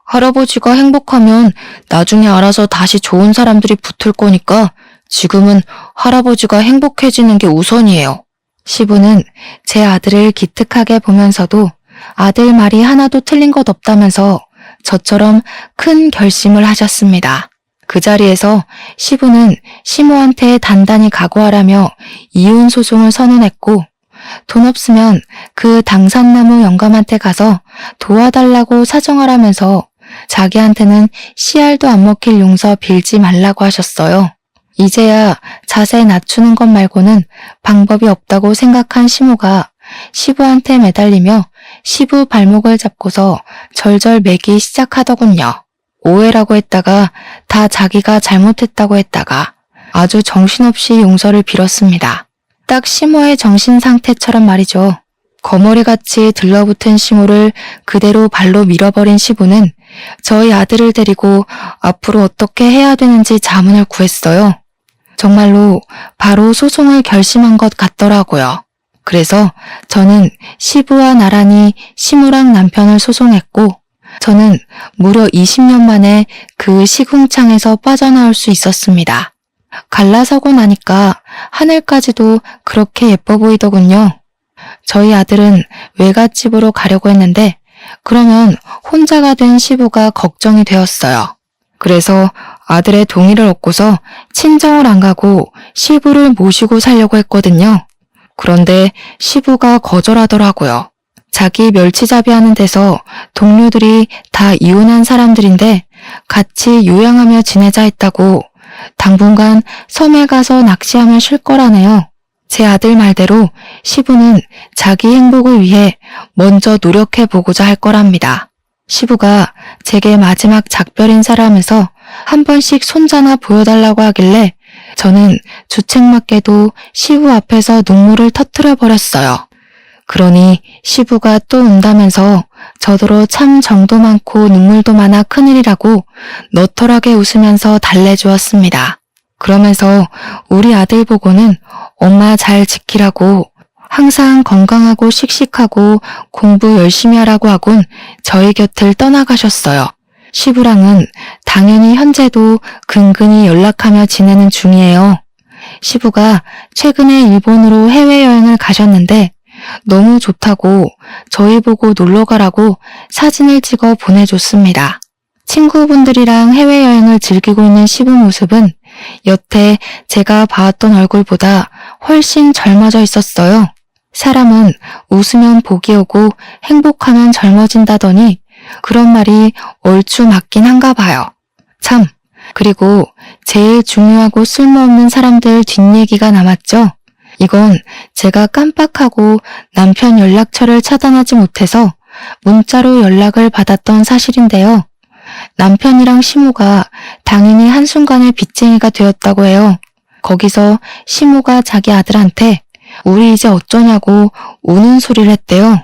할아버지가 행복하면 나중에 알아서 다시 좋은 사람들이 붙을 거니까 지금은 할아버지가 행복해지는 게 우선이에요. 시부는 제 아들을 기특하게 보면서도 아들 말이 하나도 틀린 것 없다면서 저처럼 큰 결심을 하셨습니다. 그 자리에서 시부는 시모한테 단단히 각오하라며 이혼 소송을 선언했고 돈 없으면 그 당산나무 영감한테 가서 도와달라고 사정하라면서 자기한테는 씨알도 안 먹힐 용서 빌지 말라고 하셨어요. 이제야 자세 낮추는 것 말고는 방법이 없다고 생각한 시모가 시부한테 매달리며 시부 발목을 잡고서 절절 매기 시작하더군요. 오해라고 했다가 다 자기가 잘못했다고 했다가 아주 정신없이 용서를 빌었습니다. 딱 시모의 정신 상태처럼 말이죠. 거머리같이 들러붙은 시모를 그대로 발로 밀어버린 시부는 저희 아들을 데리고 앞으로 어떻게 해야 되는지 자문을 구했어요. 정말로 바로 소송을 결심한 것 같더라고요. 그래서 저는 시부와 나란히 시모랑 남편을 소송했고 저는 무려 20년 만에 그 시궁창에서 빠져나올 수 있었습니다. 갈라서고 나니까 하늘까지도 그렇게 예뻐 보이더군요. 저희 아들은 외갓집으로 가려고 했는데 그러면 혼자가 된 시부가 걱정이 되었어요. 그래서 아들의 동의를 얻고서 친정을 안 가고 시부를 모시고 살려고 했거든요. 그런데 시부가 거절하더라고요. 자기 멸치잡이 하는 데서 동료들이 다 이혼한 사람들인데 같이 요양하며 지내자 했다고 당분간 섬에 가서 낚시하면 쉴 거라네요. 제 아들 말대로 시부는 자기 행복을 위해 먼저 노력해보고자 할 거랍니다. 시부가 제게 마지막 작별 인사를 하면서 한 번씩 손자나 보여달라고 하길래 저는 주책맞게도 시부 앞에서 눈물을 터뜨려 버렸어요. 그러니 시부가 또 운다면서 저더러 참 정도 많고 눈물도 많아 큰일이라고 너털하게 웃으면서 달래주었습니다. 그러면서 우리 아들 보고는 엄마 잘 지키라고 항상 건강하고 씩씩하고 공부 열심히 하라고 하곤 저희 곁을 떠나가셨어요. 시부랑은 당연히 현재도 근근히 연락하며 지내는 중이에요. 시부가 최근에 일본으로 해외여행을 가셨는데 너무 좋다고 저희 보고 놀러가라고 사진을 찍어 보내줬습니다. 친구분들이랑 해외여행을 즐기고 있는 시부 모습은 여태 제가 봐왔던 얼굴보다 훨씬 젊어져 있었어요. 사람은 웃으면 복이 오고 행복하면 젊어진다더니 그런 말이 얼추 맞긴 한가 봐요. 참, 그리고 제일 중요하고 쓸모없는 사람들 뒷얘기가 남았죠. 이건 제가 깜빡하고 남편 연락처를 차단하지 못해서 문자로 연락을 받았던 사실인데요. 남편이랑 시모가 당연히 한순간에 빚쟁이가 되었다고 해요. 거기서 시모가 자기 아들한테 우리 이제 어쩌냐고 우는 소리를 했대요.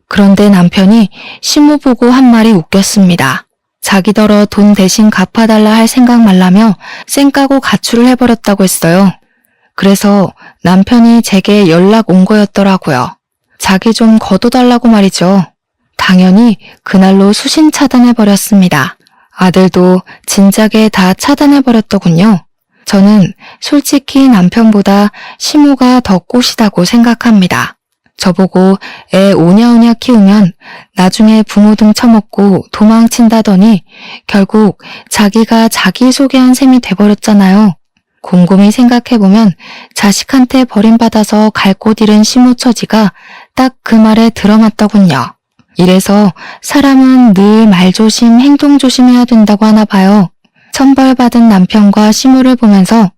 그런데 남편이 시모 보고 한 말이 웃겼습니다. 자기더러 돈 대신 갚아달라 할 생각 말라며 쌩까고 가출을 해버렸다고 했어요. 그래서 남편이 제게 연락 온 거였더라고요. 자기 좀 거둬달라고 말이죠. 당연히 그날로 수신 차단해버렸습니다. 아들도 진작에 다 차단해버렸더군요. 저는 솔직히 남편보다 시모가 더 꽃이다고 생각합니다. 저보고 애 오냐오냐 키우면 나중에 부모 등 처먹고 도망친다더니 결국 자기가 자기소개한 셈이 돼버렸잖아요. 곰곰이 생각해보면 자식한테 버림받아서 갈 곳 잃은 시모 처지가 딱 그 말에 들어맞더군요. 이래서 사람은 늘 말조심, 행동조심해야 된다고 하나 봐요. 천벌받은 남편과 시모를 보면서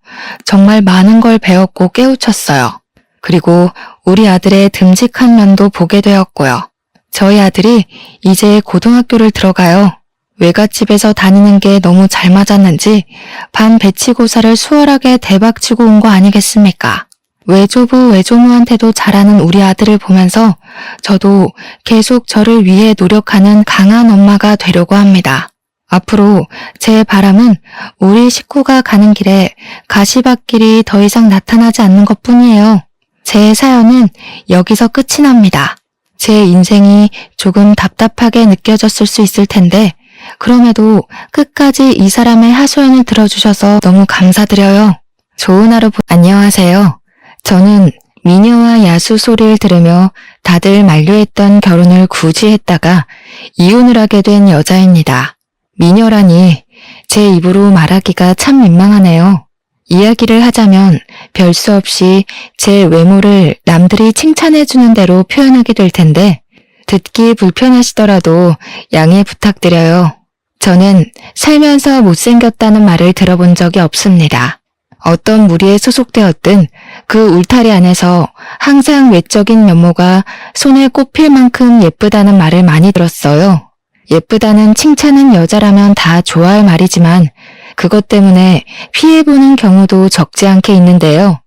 정말 많은 걸 배웠고 깨우쳤어요. 그리고 우리 아들의 듬직한 면도 보게 되었고요. 저희 아들이 이제 고등학교를 들어가요. 외갓집에서 다니는 게 너무 잘 맞았는지 반 배치고사를 수월하게 대박치고 온 거 아니겠습니까? 외조부 외조모한테도 잘하는 우리 아들을 보면서 저도 계속 저를 위해 노력하는 강한 엄마가 되려고 합니다. 앞으로 제 바람은 우리 식구가 가는 길에 가시밭길이 더 이상 나타나지 않는 것뿐이에요. 제 사연은 여기서 끝이 납니다. 제 인생이 조금 답답하게 느껴졌을 수 있을 텐데 그럼에도 끝까지 이 사람의 하소연을 들어주셔서 너무 감사드려요. 좋은 하루 안녕하세요. 저는 미녀와 야수 소리를 들으며 다들 만류했던 결혼을 굳이 했다가 이혼을 하게 된 여자입니다. 미녀라니 제 입으로 말하기가 참 민망하네요. 이야기를 하자면 별 수 없이 제 외모를 남들이 칭찬해주는 대로 표현하게 될 텐데 듣기 불편하시더라도 양해 부탁드려요. 저는 살면서 못생겼다는 말을 들어본 적이 없습니다. 어떤 무리에 소속되었든 그 울타리 안에서 항상 외적인 면모가 손에 꼽힐 만큼 예쁘다는 말을 많이 들었어요. 예쁘다는 칭찬은 여자라면 다 좋아할 말이지만 그것 때문에 피해보는 경우도 적지 않게 있는데요.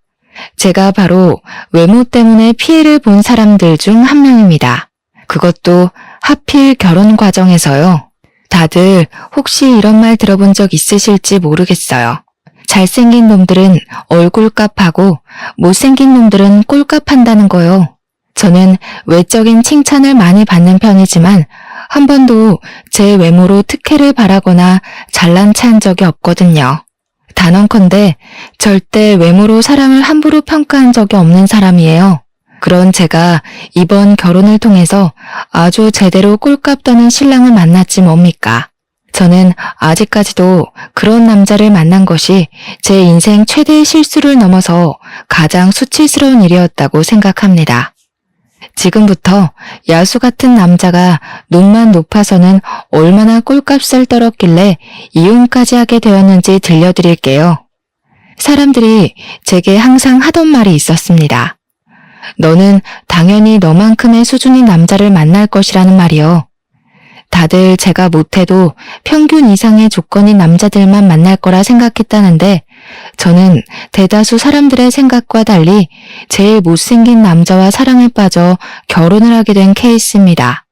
제가 바로 외모 때문에 피해를 본 사람들 중 한 명입니다. 그것도 하필 결혼 과정에서요. 다들 혹시 이런 말 들어본 적 있으실지 모르겠어요. 잘생긴 놈들은 얼굴값하고 못생긴 놈들은 꼴값한다는 거요. 저는 외적인 칭찬을 많이 받는 편이지만 한 번도 제 외모로 특혜를 바라거나 잘난 체한 적이 없거든요. 단언컨대 절대 외모로 사람을 함부로 평가한 적이 없는 사람이에요. 그런 제가 이번 결혼을 통해서 아주 제대로 꼴값 떠는 신랑을 만났지 뭡니까? 저는 아직까지도 그런 남자를 만난 것이 제 인생 최대의 실수를 넘어서 가장 수치스러운 일이었다고 생각합니다. 지금부터 야수 같은 남자가 눈만 높아서는 얼마나 꼴값을 떨었길래 이혼까지 하게 되었는지 들려드릴게요. 사람들이 제게 항상 하던 말이 있었습니다. 너는 당연히 너만큼의 수준의 남자를 만날 것이라는 말이요. 다들 제가 못해도 평균 이상의 조건인 남자들만 만날 거라 생각했다는데 저는 대다수 사람들의 생각과 달리 제일 못생긴 남자와 사랑에 빠져 결혼을 하게 된 케이스입니다.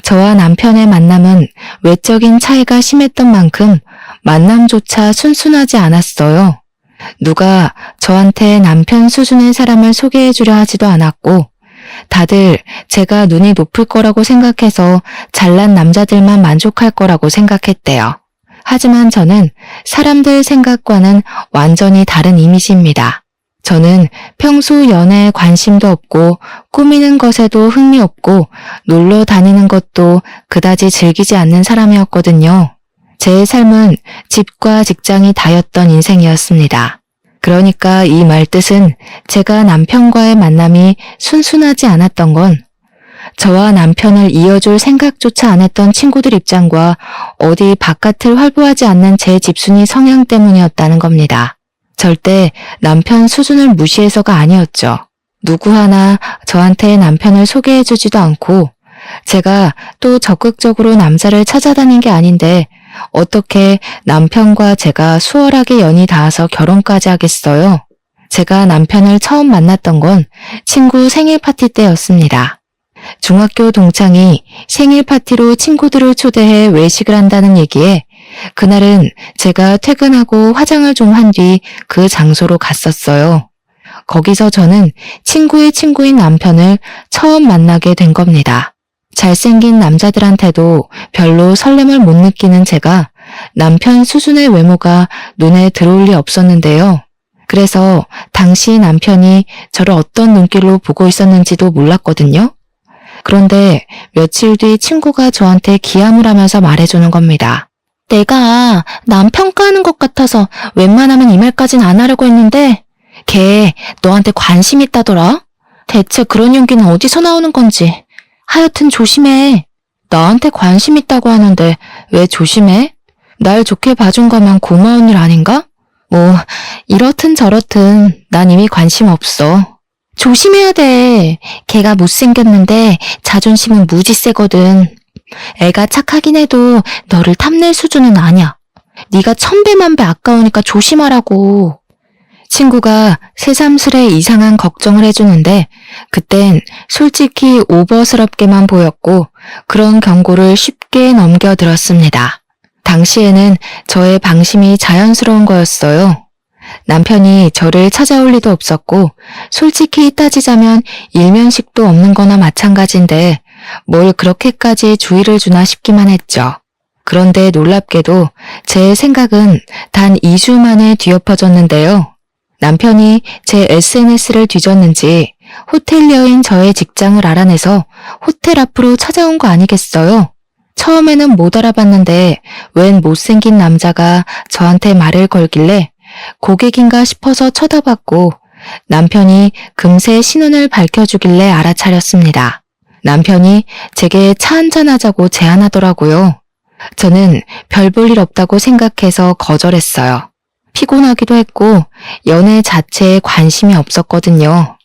저와 남편의 만남은 외적인 차이가 심했던 만큼 만남조차 순순하지 않았어요. 누가 저한테 남편 수준의 사람을 소개해주려 하지도 않았고 다들 제가 눈이 높을 거라고 생각해서 잘난 남자들만 만족할 거라고 생각했대요. 하지만 저는 사람들 생각과는 완전히 다른 이미지입니다. 저는 평소 연애에 관심도 없고 꾸미는 것에도 흥미 없고 놀러 다니는 것도 그다지 즐기지 않는 사람이었거든요. 제 삶은 집과 직장이 다였던 인생이었습니다. 그러니까 이 말 뜻은 제가 남편과의 만남이 순순하지 않았던 건 저와 남편을 이어줄 생각조차 안 했던 친구들 입장과 어디 바깥을 활보하지 않는 제 집순이 성향 때문이었다는 겁니다. 절대 남편 수준을 무시해서가 아니었죠. 누구 하나 저한테 남편을 소개해주지도 않고 제가 또 적극적으로 남자를 찾아다닌 게 아닌데 어떻게 남편과 제가 수월하게 연이 닿아서 결혼까지 하겠어요? 제가 남편을 처음 만났던 건 친구 생일 파티 때였습니다. 중학교 동창이 생일 파티로 친구들을 초대해 외식을 한다는 얘기에 그날은 제가 퇴근하고 화장을 좀 한 뒤 그 장소로 갔었어요. 거기서 저는 친구의 친구인 남편을 처음 만나게 된 겁니다. 잘생긴 남자들한테도 별로 설렘을 못 느끼는 제가 남편 수준의 외모가 눈에 들어올 리 없었는데요. 그래서 당시 남편이 저를 어떤 눈길로 보고 있었는지도 몰랐거든요. 그런데 며칠 뒤 친구가 저한테 기함을 하면서 말해주는 겁니다. 내가 남 평가하는 것 같아서 웬만하면 이 말까진 안 하려고 했는데 걔 너한테 관심 있다더라? 대체 그런 용기는 어디서 나오는 건지. 하여튼 조심해. 나한테 관심 있다고 하는데 왜 조심해? 날 좋게 봐준 거면 고마운 일 아닌가? 뭐 이렇든 저렇든 난 이미 관심 없어. 조심해야 돼. 걔가 못생겼는데 자존심은 무지 세거든. 애가 착하긴 해도 너를 탐낼 수준은 아니야. 네가 천배만배 아까우니까 조심하라고. 친구가 새삼스레 이상한 걱정을 해주는데 그땐 솔직히 오버스럽게만 보였고 그런 경고를 쉽게 넘겨들었습니다. 당시에는 저의 방심이 자연스러운 거였어요. 남편이 저를 찾아올 리도 없었고 솔직히 따지자면 일면식도 없는 거나 마찬가지인데 뭘 그렇게까지 주의를 주나 싶기만 했죠. 그런데 놀랍게도 제 생각은 단 2주 만에 뒤엎어졌는데요. 남편이 제 SNS를 뒤졌는지 호텔리어인 저의 직장을 알아내서 호텔 앞으로 찾아온 거 아니겠어요? 처음에는 못 알아봤는데 웬 못생긴 남자가 저한테 말을 걸길래 고객인가 싶어서 쳐다봤고 남편이 금세 신원을 밝혀주길래 알아차렸습니다. 남편이 제게 차 한잔 하자고 제안하더라고요. 저는 별 볼 일 없다고 생각해서 거절했어요. 피곤하기도 했고 연애 자체에 관심이 없었거든요.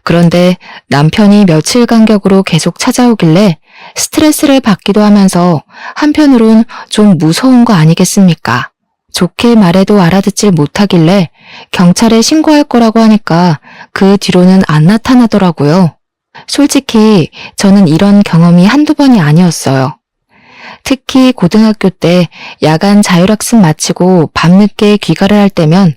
그런데 남편이 며칠 간격으로 계속 찾아오길래 스트레스를 받기도 하면서 한편으론 좀 무서운 거 아니겠습니까? 좋게 말해도 알아듣질 못하길래 경찰에 신고할 거라고 하니까 그 뒤로는 안 나타나더라고요. 솔직히 저는 이런 경험이 한두 번이 아니었어요. 특히 고등학교 때 야간 자율학습 마치고 밤늦게 귀가를 할 때면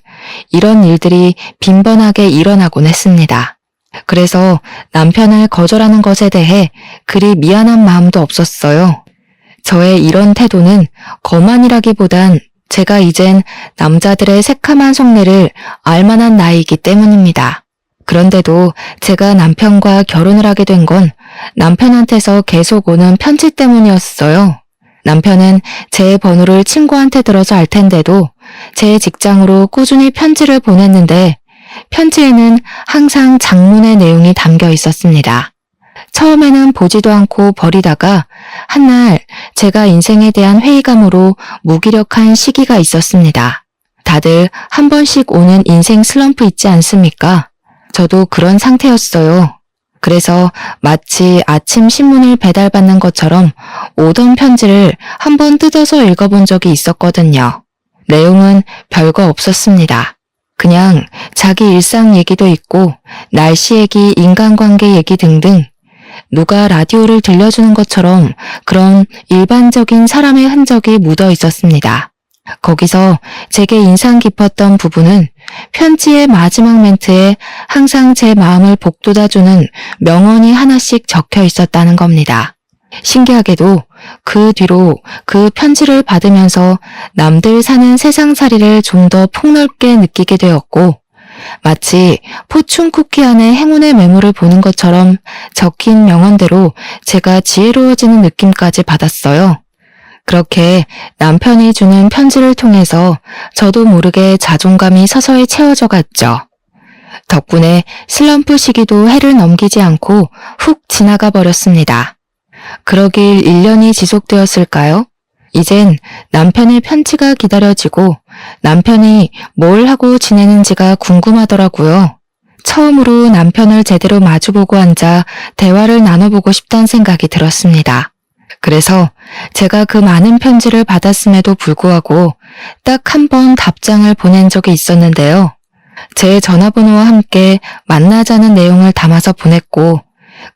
이런 일들이 빈번하게 일어나곤 했습니다. 그래서 남편을 거절하는 것에 대해 그리 미안한 마음도 없었어요. 저의 이런 태도는 거만이라기보단 제가 이젠 남자들의 새카만 속내를 알만한 나이이기 때문입니다. 그런데도 제가 남편과 결혼을 하게 된 건 남편한테서 계속 오는 편지 때문이었어요. 남편은 제 번호를 친구한테 들어서 알 텐데도 제 직장으로 꾸준히 편지를 보냈는데 편지에는 항상 장문의 내용이 담겨 있었습니다. 처음에는 보지도 않고 버리다가 한날 제가 인생에 대한 회의감으로 무기력한 시기가 있었습니다. 다들 한 번씩 오는 인생 슬럼프 있지 않습니까? 저도 그런 상태였어요. 그래서 마치 아침 신문을 배달받는 것처럼 오던 편지를 한번 뜯어서 읽어본 적이 있었거든요. 내용은 별거 없었습니다. 그냥 자기 일상 얘기도 있고 날씨 얘기, 인간관계 얘기 등등 누가 라디오를 들려주는 것처럼 그런 일반적인 사람의 흔적이 묻어 있었습니다. 거기서 제게 인상 깊었던 부분은 편지의 마지막 멘트에 항상 제 마음을 복돋아주는 명언이 하나씩 적혀 있었다는 겁니다. 신기하게도 그 뒤로 그 편지를 받으면서 남들 사는 세상살이를 좀 더 폭넓게 느끼게 되었고 마치 포춘 쿠키 안에 행운의 매물을 보는 것처럼 적힌 명언대로 제가 지혜로워지는 느낌까지 받았어요. 그렇게 남편이 주는 편지를 통해서 저도 모르게 자존감이 서서히 채워져 갔죠. 덕분에 슬럼프 시기도 해를 넘기지 않고 훅 지나가 버렸습니다. 그러길 1년이 지속되었을까요? 이젠 남편의 편지가 기다려지고 남편이 뭘 하고 지내는지가 궁금하더라고요. 처음으로 남편을 제대로 마주보고 앉아 대화를 나눠보고 싶다는 생각이 들었습니다. 그래서 제가 그 많은 편지를 받았음에도 불구하고 딱 한 번 답장을 보낸 적이 있었는데요. 제 전화번호와 함께 만나자는 내용을 담아서 보냈고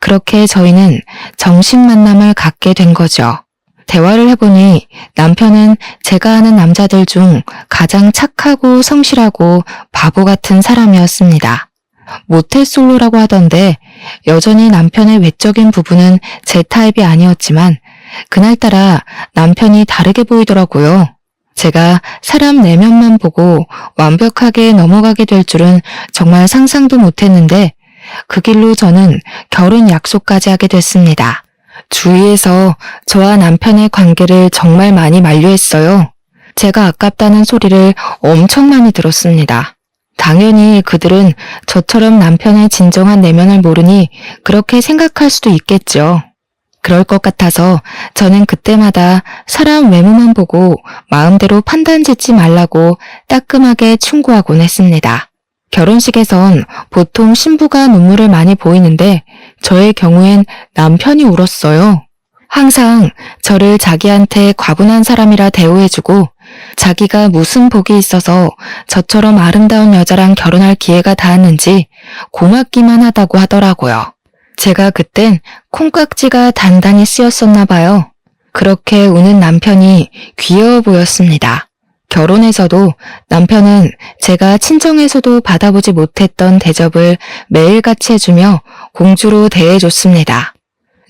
그렇게 저희는 정식 만남을 갖게 된 거죠. 대화를 해보니 남편은 제가 아는 남자들 중 가장 착하고 성실하고 바보 같은 사람이었습니다. 모태솔로라고 하던데 여전히 남편의 외적인 부분은 제 타입이 아니었지만 그날따라 남편이 다르게 보이더라고요. 제가 사람 내면만 보고 완벽하게 넘어가게 될 줄은 정말 상상도 못했는데 그 길로 저는 결혼 약속까지 하게 됐습니다. 주위에서 저와 남편의 관계를 정말 많이 만류했어요. 제가 아깝다는 소리를 엄청 많이 들었습니다. 당연히 그들은 저처럼 남편의 진정한 내면을 모르니 그렇게 생각할 수도 있겠죠. 그럴 것 같아서 저는 그때마다 사람 외모만 보고 마음대로 판단 짓지 말라고 따끔하게 충고하곤 했습니다. 결혼식에선 보통 신부가 눈물을 많이 보이는데 저의 경우엔 남편이 울었어요. 항상 저를 자기한테 과분한 사람이라 대우해주고 자기가 무슨 복이 있어서 저처럼 아름다운 여자랑 결혼할 기회가 닿았는지 고맙기만 하다고 하더라고요. 제가 그땐 콩깍지가 단단히 쓰였었나 봐요. 그렇게 우는 남편이 귀여워 보였습니다. 결혼해서도 남편은 제가 친정에서도 받아보지 못했던 대접을 매일같이 해주며 공주로 대해줬습니다.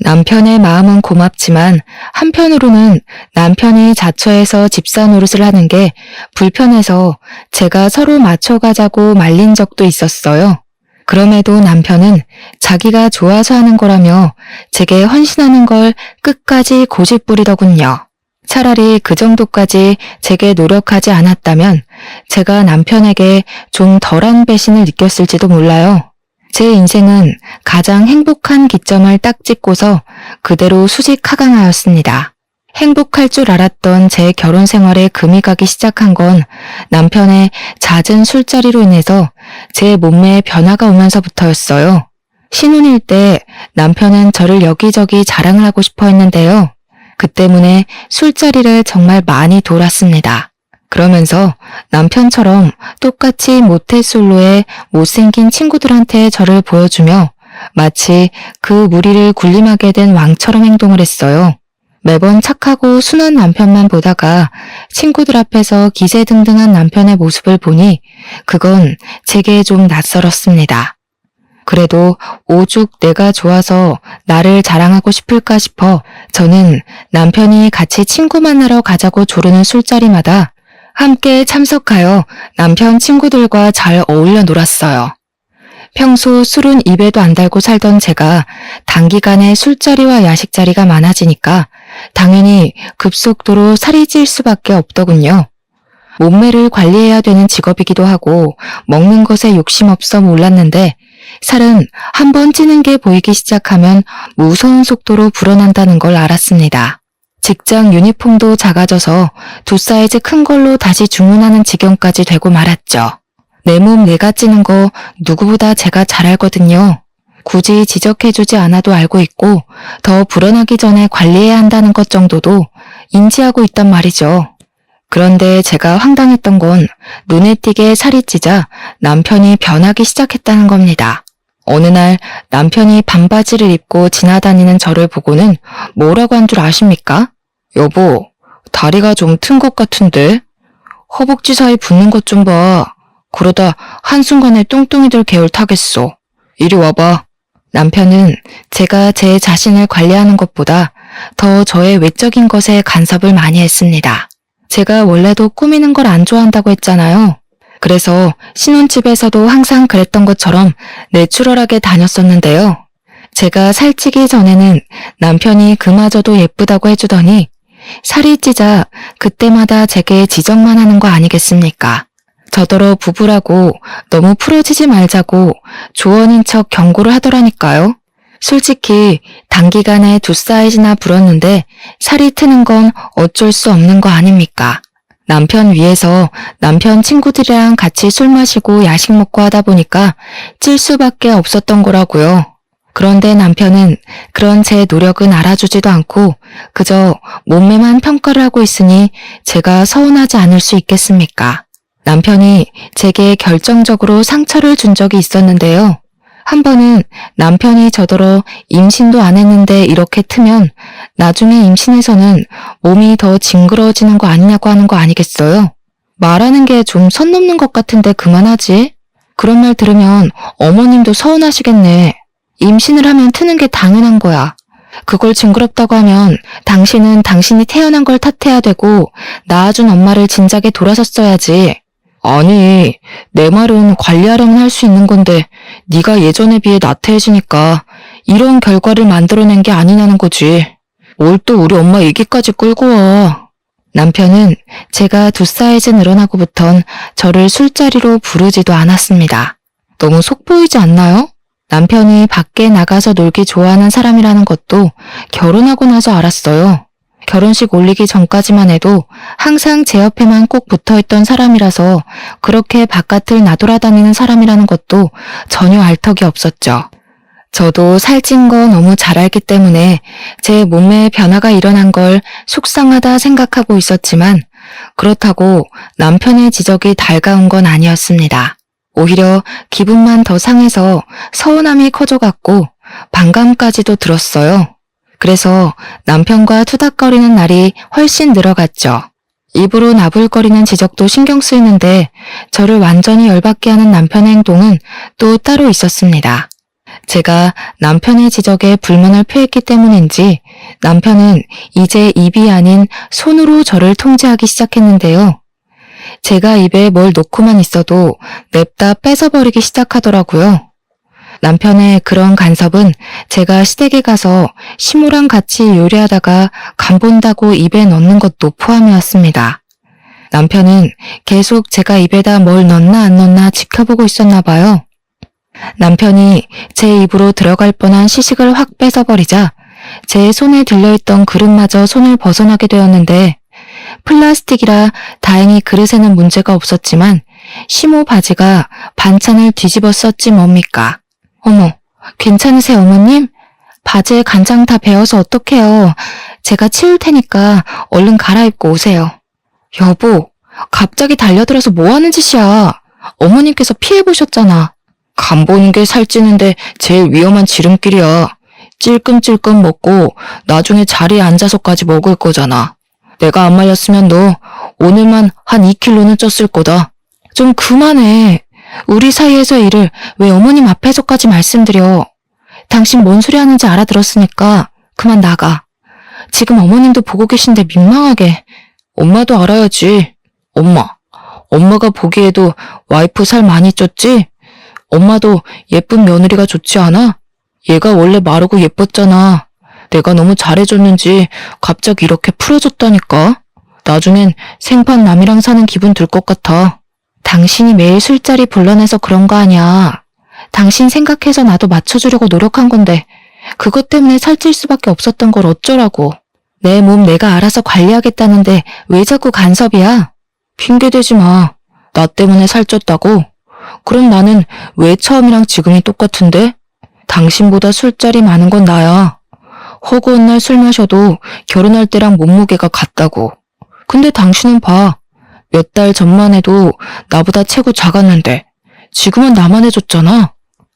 남편의 마음은 고맙지만 한편으로는 남편이 자처해서 집사 노릇을 하는 게 불편해서 제가 서로 맞춰가자고 말린 적도 있었어요. 그럼에도 남편은 자기가 좋아서 하는 거라며 제게 헌신하는 걸 끝까지 고집부리더군요. 차라리 그 정도까지 제게 노력하지 않았다면 제가 남편에게 좀 덜한 배신을 느꼈을지도 몰라요. 제 인생은 가장 행복한 기점을 딱 찍고서 그대로 수직 하강하였습니다. 행복할 줄 알았던 제 결혼 생활에 금이 가기 시작한 건 남편의 잦은 술자리로 인해서 제 몸매에 변화가 오면서부터였어요. 신혼일 때 남편은 저를 여기저기 자랑을 하고 싶어 했는데요. 그 때문에 술자리를 정말 많이 돌았습니다. 그러면서 남편처럼 똑같이 모태솔로의 못생긴 친구들한테 저를 보여주며 마치 그 무리를 군림하게 된 왕처럼 행동을 했어요. 매번 착하고 순한 남편만 보다가 친구들 앞에서 기세등등한 남편의 모습을 보니 그건 제게 좀 낯설었습니다. 그래도 오죽 내가 좋아서 나를 자랑하고 싶을까 싶어 저는 남편이 같이 친구 만나러 가자고 조르는 술자리마다 함께 참석하여 남편 친구들과 잘 어울려 놀았어요. 평소 술은 입에도 안 달고 살던 제가 단기간에 술자리와 야식자리가 많아지니까 당연히 급속도로 살이 찔 수밖에 없더군요. 몸매를 관리해야 되는 직업이기도 하고 먹는 것에 욕심 없어 몰랐는데 살은 한번 찌는 게 보이기 시작하면 무서운 속도로 불어난다는 걸 알았습니다. 직장 유니폼도 작아져서 2사이즈 큰 걸로 다시 주문하는 지경까지 되고 말았죠. 내 몸 내가 찌는 거 누구보다 제가 잘 알거든요. 굳이 지적해주지 않아도 알고 있고 더 불어나기 전에 관리해야 한다는 것 정도도 인지하고 있단 말이죠. 그런데 제가 황당했던 건 눈에 띄게 살이 찌자 남편이 변하기 시작했다는 겁니다. 어느 날 남편이 반바지를 입고 지나다니는 저를 보고는 뭐라고 한 줄 아십니까? 여보, 다리가 좀 튼 것 같은데? 허벅지 사이 붙는 것 좀 봐. 그러다 한순간에 뚱뚱이들 계열 타겠어. 이리 와봐. 남편은 제가 제 자신을 관리하는 것보다 더 저의 외적인 것에 간섭을 많이 했습니다. 제가 원래도 꾸미는 걸 안 좋아한다고 했잖아요. 그래서 신혼집에서도 항상 그랬던 것처럼 내추럴하게 다녔었는데요. 제가 살찌기 전에는 남편이 그마저도 예쁘다고 해주더니 살이 찌자 그때마다 제게 지적만 하는 거 아니겠습니까? 저더러 부부라고 너무 풀어지지 말자고 조언인 척 경고를 하더라니까요. 솔직히 단기간에 2사이즈나 불었는데 살이 트는 건 어쩔 수 없는 거 아닙니까? 남편 위해서 남편 친구들이랑 같이 술 마시고 야식 먹고 하다 보니까 찔 수밖에 없었던 거라고요. 그런데 남편은 그런 제 노력은 알아주지도 않고 그저 몸매만 평가를 하고 있으니 제가 서운하지 않을 수 있겠습니까? 남편이 제게 결정적으로 상처를 준 적이 있었는데요. 한 번은 남편이 저더러 임신도 안 했는데 이렇게 트면 나중에 임신해서는 몸이 더 징그러워지는 거 아니냐고 하는 거 아니겠어요? 말하는 게 좀 선 넘는 것 같은데 그만하지? 그런 말 들으면 어머님도 서운하시겠네. 임신을 하면 트는 게 당연한 거야. 그걸 징그럽다고 하면 당신은 당신이 태어난 걸 탓해야 되고 낳아준 엄마를 진작에 돌아섰어야지. 아니, 내 말은 관리하려면 할 수 있는 건데 네가 예전에 비해 나태해지니까 이런 결과를 만들어낸 게 아니냐는 거지. 뭘 또 우리 엄마 얘기까지 끌고 와. 남편은 제가 2사이즈 늘어나고부턴 저를 술자리로 부르지도 않았습니다. 너무 속 보이지 않나요? 남편이 밖에 나가서 놀기 좋아하는 사람이라는 것도 결혼하고 나서 알았어요. 결혼식 올리기 전까지만 해도 항상 제 옆에만 꼭 붙어있던 사람이라서 그렇게 바깥을 나돌아다니는 사람이라는 것도 전혀 알 턱이 없었죠. 저도 살찐 거 너무 잘 알기 때문에 제 몸에 변화가 일어난 걸 속상하다 생각하고 있었지만 그렇다고 남편의 지적이 달가운 건 아니었습니다. 오히려 기분만 더 상해서 서운함이 커져갔고 반감까지도 들었어요. 그래서 남편과 투닥거리는 날이 훨씬 늘어갔죠. 입으로 나불거리는 지적도 신경 쓰이는데 저를 완전히 열받게 하는 남편의 행동은 또 따로 있었습니다. 제가 남편의 지적에 불만을 표했기 때문인지 남편은 이제 입이 아닌 손으로 저를 통제하기 시작했는데요. 제가 입에 뭘 놓고만 있어도 냅다 뺏어버리기 시작하더라고요. 남편의 그런 간섭은 제가 시댁에 가서 시모랑 같이 요리하다가 간 본다고 입에 넣는 것도 포함이었습니다. 남편은 계속 제가 입에다 뭘 넣나 안 넣나 지켜보고 있었나 봐요. 남편이 제 입으로 들어갈 뻔한 시식을 확 뺏어버리자 제 손에 들려있던 그릇마저 손을 벗어나게 되었는데 플라스틱이라 다행히 그릇에는 문제가 없었지만 시모 바지가 반찬을 뒤집어 썼지 뭡니까. 어머, 괜찮으세요 어머님? 바지에 간장 다 배어서 어떡해요. 제가 치울 테니까 얼른 갈아입고 오세요. 여보, 갑자기 달려들어서 뭐 하는 짓이야. 어머님께서 피해보셨잖아. 간 보는 게 살찌는데 제일 위험한 지름길이야. 찔끔찔끔 먹고 나중에 자리에 앉아서까지 먹을 거잖아. 내가 안 말렸으면 너 오늘만 한 2kg는 쪘을 거다. 좀 그만해. 우리 사이에서의 일을 왜 어머님 앞에서까지 말씀드려. 당신 뭔 소리 하는지 알아들었으니까 그만 나가. 지금 어머님도 보고 계신데 민망하게. 엄마도 알아야지. 엄마가 보기에도 와이프 살 많이 쪘지? 엄마도 예쁜 며느리가 좋지 않아? 얘가 원래 마르고 예뻤잖아. 내가 너무 잘해줬는지 갑자기 이렇게 풀어졌다니까. 나중엔 생판 남이랑 사는 기분 들 것 같아. 당신이 매일 술자리 불러내서 그런 거 아니야. 당신 생각해서 나도 맞춰주려고 노력한 건데 그것 때문에 살찔 수밖에 없었던 걸 어쩌라고. 내 몸 내가 알아서 관리하겠다는데 왜 자꾸 간섭이야? 핑계대지 마. 나 때문에 살쪘다고? 그럼 나는 왜 처음이랑 지금이 똑같은데? 당신보다 술자리 많은 건 나야. 허구한 날 술 마셔도 결혼할 때랑 몸무게가 같다고. 근데 당신은 봐. 몇 달 전만 해도 나보다 체구 작았는데 지금은 나만 해줬잖아.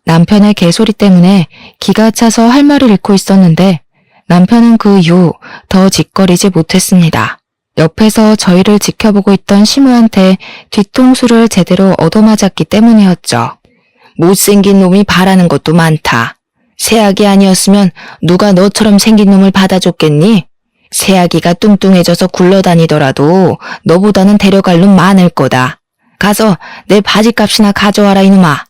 남편의 개소리 때문에 기가 차서 할 말을 잃고 있었는데 남편은 그 이후 더 짓거리지 못했습니다. 옆에서 저희를 지켜보고 있던 시모한테 뒤통수를 제대로 얻어맞았기 때문이었죠. 못생긴 놈이 바라는 것도 많다. 새아기 아니었으면 누가 너처럼 생긴 놈을 받아줬겠니? 새아기가 뚱뚱해져서 굴러다니더라도 너보다는 데려갈 놈 많을 거다. 가서 내 바지값이나 가져와라 이놈아.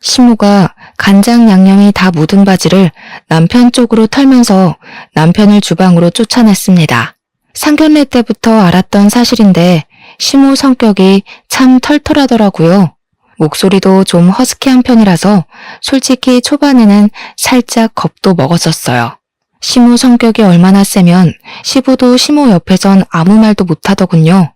시모가 간장 양념이 다 묻은 바지를 남편 쪽으로 털면서 남편을 주방으로 쫓아냈습니다. 상견례 때부터 알았던 사실인데 시모 성격이 참 털털하더라고요. 목소리도 좀 허스키한 편이라서 솔직히 초반에는 살짝 겁도 먹었었어요. 시모 성격이 얼마나 세면 시부도 시모 옆에선 아무 말도 못하더군요.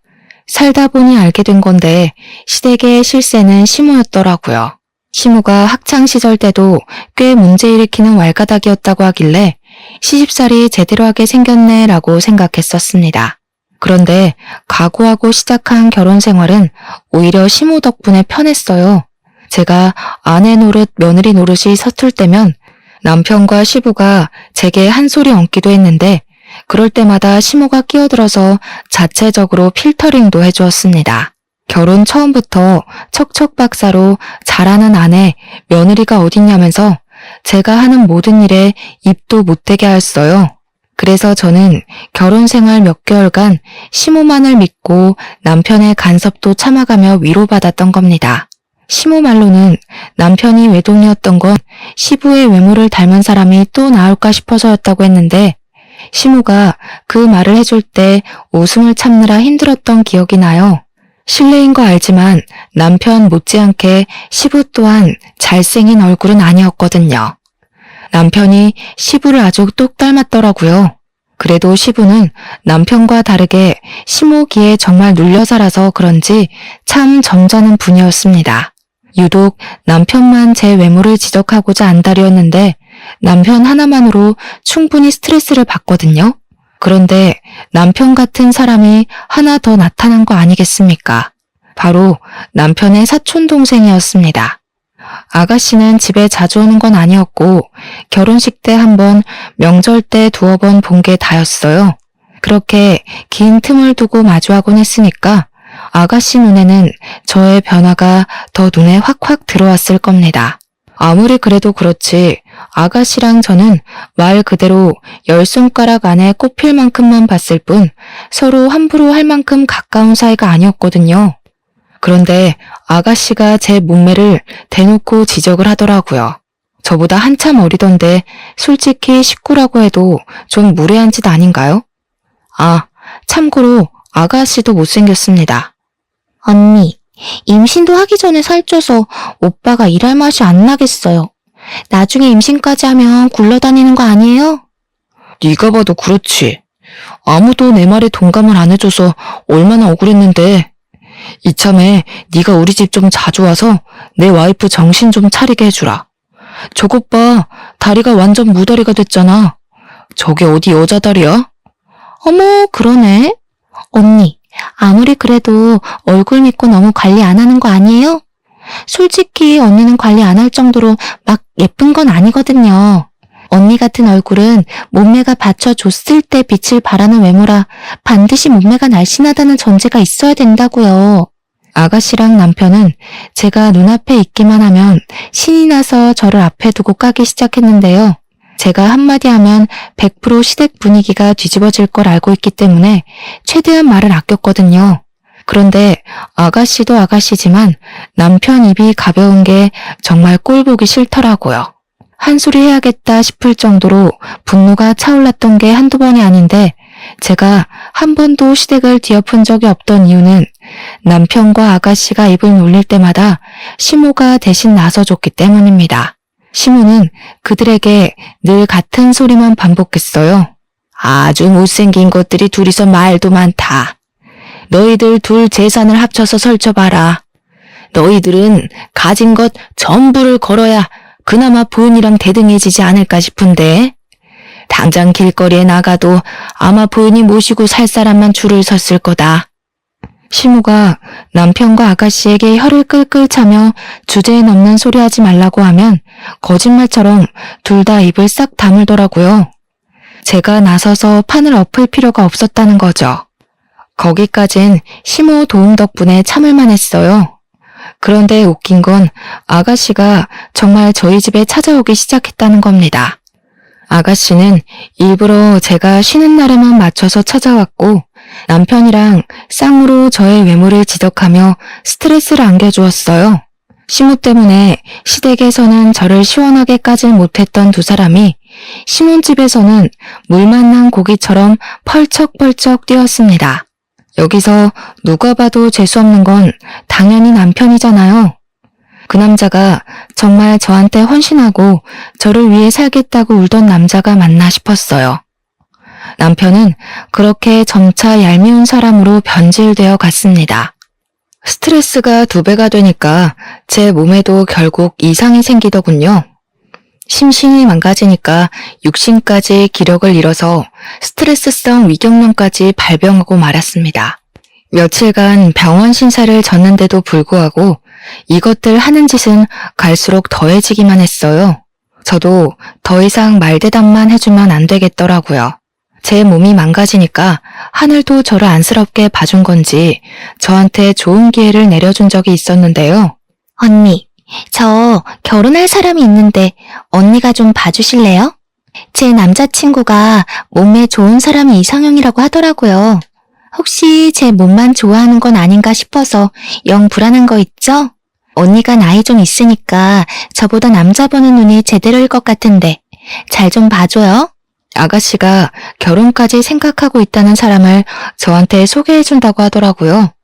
살다 보니 알게 된 건데 시댁의 실세는 시모였더라고요. 시모가 학창시절 때도 꽤 문제 일으키는 왈가닥이었다고 하길래 시집살이 제대로 하게 생겼네 라고 생각했었습니다. 그런데 각오하고 시작한 결혼 생활은 오히려 시모 덕분에 편했어요. 제가 아내 노릇 며느리 노릇이 서툴 때면 남편과 시부가 제게 한 소리 얹기도 했는데 그럴 때마다 시모가 끼어들어서 자체적으로 필터링도 해주었습니다. 결혼 처음부터 척척박사로 잘하는 아내, 며느리가 어딨냐면서 제가 하는 모든 일에 입도 못 대게 하였어요. 그래서 저는 결혼 생활 몇 개월간 시모만을 믿고 남편의 간섭도 참아가며 위로받았던 겁니다. 시모 말로는 남편이 외동이었던 건 시부의 외모를 닮은 사람이 또 나올까 싶어서였다고 했는데 시모가 그 말을 해줄 때 웃음을 참느라 힘들었던 기억이 나요. 실례인 거 알지만 남편 못지않게 시부 또한 잘생긴 얼굴은 아니었거든요. 남편이 시부를 아주 똑 닮았더라고요. 그래도 시부는 남편과 다르게 심호기에 정말 눌려 살아서 그런지 참 점잖은 분이었습니다. 유독 남편만 제 외모를 지적하고자 안달이었는데 남편 하나만으로 충분히 스트레스를 받거든요. 그런데 남편 같은 사람이 하나 더 나타난 거 아니겠습니까? 바로 남편의 사촌 동생이었습니다. 아가씨는 집에 자주 오는 건 아니었고 결혼식 때 한 번, 명절 때 두어 번 본 게 다였어요. 그렇게 긴 틈을 두고 마주하곤 했으니까 아가씨 눈에는 저의 변화가 더 눈에 확확 들어왔을 겁니다. 아무리 그래도 그렇지 아가씨랑 저는 말 그대로 10손가락 안에 꼽힐 만큼만 봤을 뿐 서로 함부로 할 만큼 가까운 사이가 아니었거든요. 그런데 아가씨가 제 몸매를 대놓고 지적을 하더라고요. 저보다 한참 어리던데 솔직히 식구라고 해도 좀 무례한 짓 아닌가요? 아, 참고로 아가씨도 못생겼습니다. 언니, 임신도 하기 전에 살쪄서 오빠가 일할 맛이 안 나겠어요. 나중에 임신까지 하면 굴러다니는 거 아니에요? 네가 봐도 그렇지. 아무도 내 말에 동감을 안 해줘서 얼마나 억울했는데. 이참에 네가 우리 집 좀 자주 와서 내 와이프 정신 좀 차리게 해주라. 저것 봐, 다리가 완전 무다리가 됐잖아. 저게 어디 여자 다리야? 어머, 그러네. 언니, 아무리 그래도 얼굴 믿고 너무 관리 안 하는 거 아니에요? 솔직히 언니는 관리 안 할 정도로 막 예쁜 건 아니거든요. 언니 같은 얼굴은 몸매가 받쳐줬을 때 빛을 발하는 외모라 반드시 몸매가 날씬하다는 전제가 있어야 된다고요. 아가씨랑 남편은 제가 눈앞에 있기만 하면 신이 나서 저를 앞에 두고 까기 시작했는데요. 제가 한마디 하면 100% 시댁 분위기가 뒤집어질 걸 알고 있기 때문에 최대한 말을 아꼈거든요. 그런데 아가씨도 아가씨지만 남편 입이 가벼운 게 정말 꼴 보기 싫더라고요. 한 소리 해야겠다 싶을 정도로 분노가 차올랐던 게 한두 번이 아닌데 제가 한 번도 시댁을 뒤엎은 적이 없던 이유는 남편과 아가씨가 입을 놀릴 때마다 시모가 대신 나서줬기 때문입니다. 시모는 그들에게 늘 같은 소리만 반복했어요. 아주 못생긴 것들이 둘이서 말도 많다. 너희들 둘 재산을 합쳐서 설쳐봐라. 너희들은 가진 것 전부를 걸어야 그나마 부인이랑 대등해지지 않을까 싶은데 당장 길거리에 나가도 아마 부인이 모시고 살 사람만 줄을 섰을 거다. 시모가 남편과 아가씨에게 혀를 끌끌 차며 주제에 넘는 소리 하지 말라고 하면 거짓말처럼 둘 다 입을 싹 다물더라고요. 제가 나서서 판을 엎을 필요가 없었다는 거죠. 거기까진 시모 도움 덕분에 참을만 했어요. 그런데 웃긴 건 아가씨가 정말 저희 집에 찾아오기 시작했다는 겁니다. 아가씨는 일부러 제가 쉬는 날에만 맞춰서 찾아왔고 남편이랑 쌍으로 저의 외모를 지적하며 스트레스를 안겨주었어요. 시모 때문에 시댁에서는 저를 시원하게 까질 못했던 두 사람이 신혼집에서는 물 만난 고기처럼 펄쩍펄쩍 뛰었습니다. 여기서 누가 봐도 재수없는 건 당연히 남편이잖아요. 그 남자가 정말 저한테 헌신하고 저를 위해 살겠다고 울던 남자가 맞나 싶었어요. 남편은 그렇게 점차 얄미운 사람으로 변질되어 갔습니다. 스트레스가 2배가 되니까 제 몸에도 결국 이상이 생기더군요. 심신이 망가지니까 육신까지 기력을 잃어서 스트레스성 위경련까지 발병하고 말았습니다. 며칠간 병원 신사를 졌는데도 불구하고 이것들 하는 짓은 갈수록 더해지기만 했어요. 저도 더 이상 말대답만 해주면 안 되겠더라고요. 제 몸이 망가지니까 하늘도 저를 안쓰럽게 봐준 건지 저한테 좋은 기회를 내려준 적이 있었는데요. 언니, 저 결혼할 사람이 있는데 언니가 좀 봐주실래요? 제 남자친구가 몸매 좋은 사람이 이상형이라고 하더라고요. 혹시 제 몸만 좋아하는 건 아닌가 싶어서 영 불안한 거 있죠? 언니가 나이 좀 있으니까 저보다 남자 보는 눈이 제대로일 것 같은데 잘 좀 봐줘요. 아가씨가 결혼까지 생각하고 있다는 사람을 저한테 소개해준다고 하더라고요.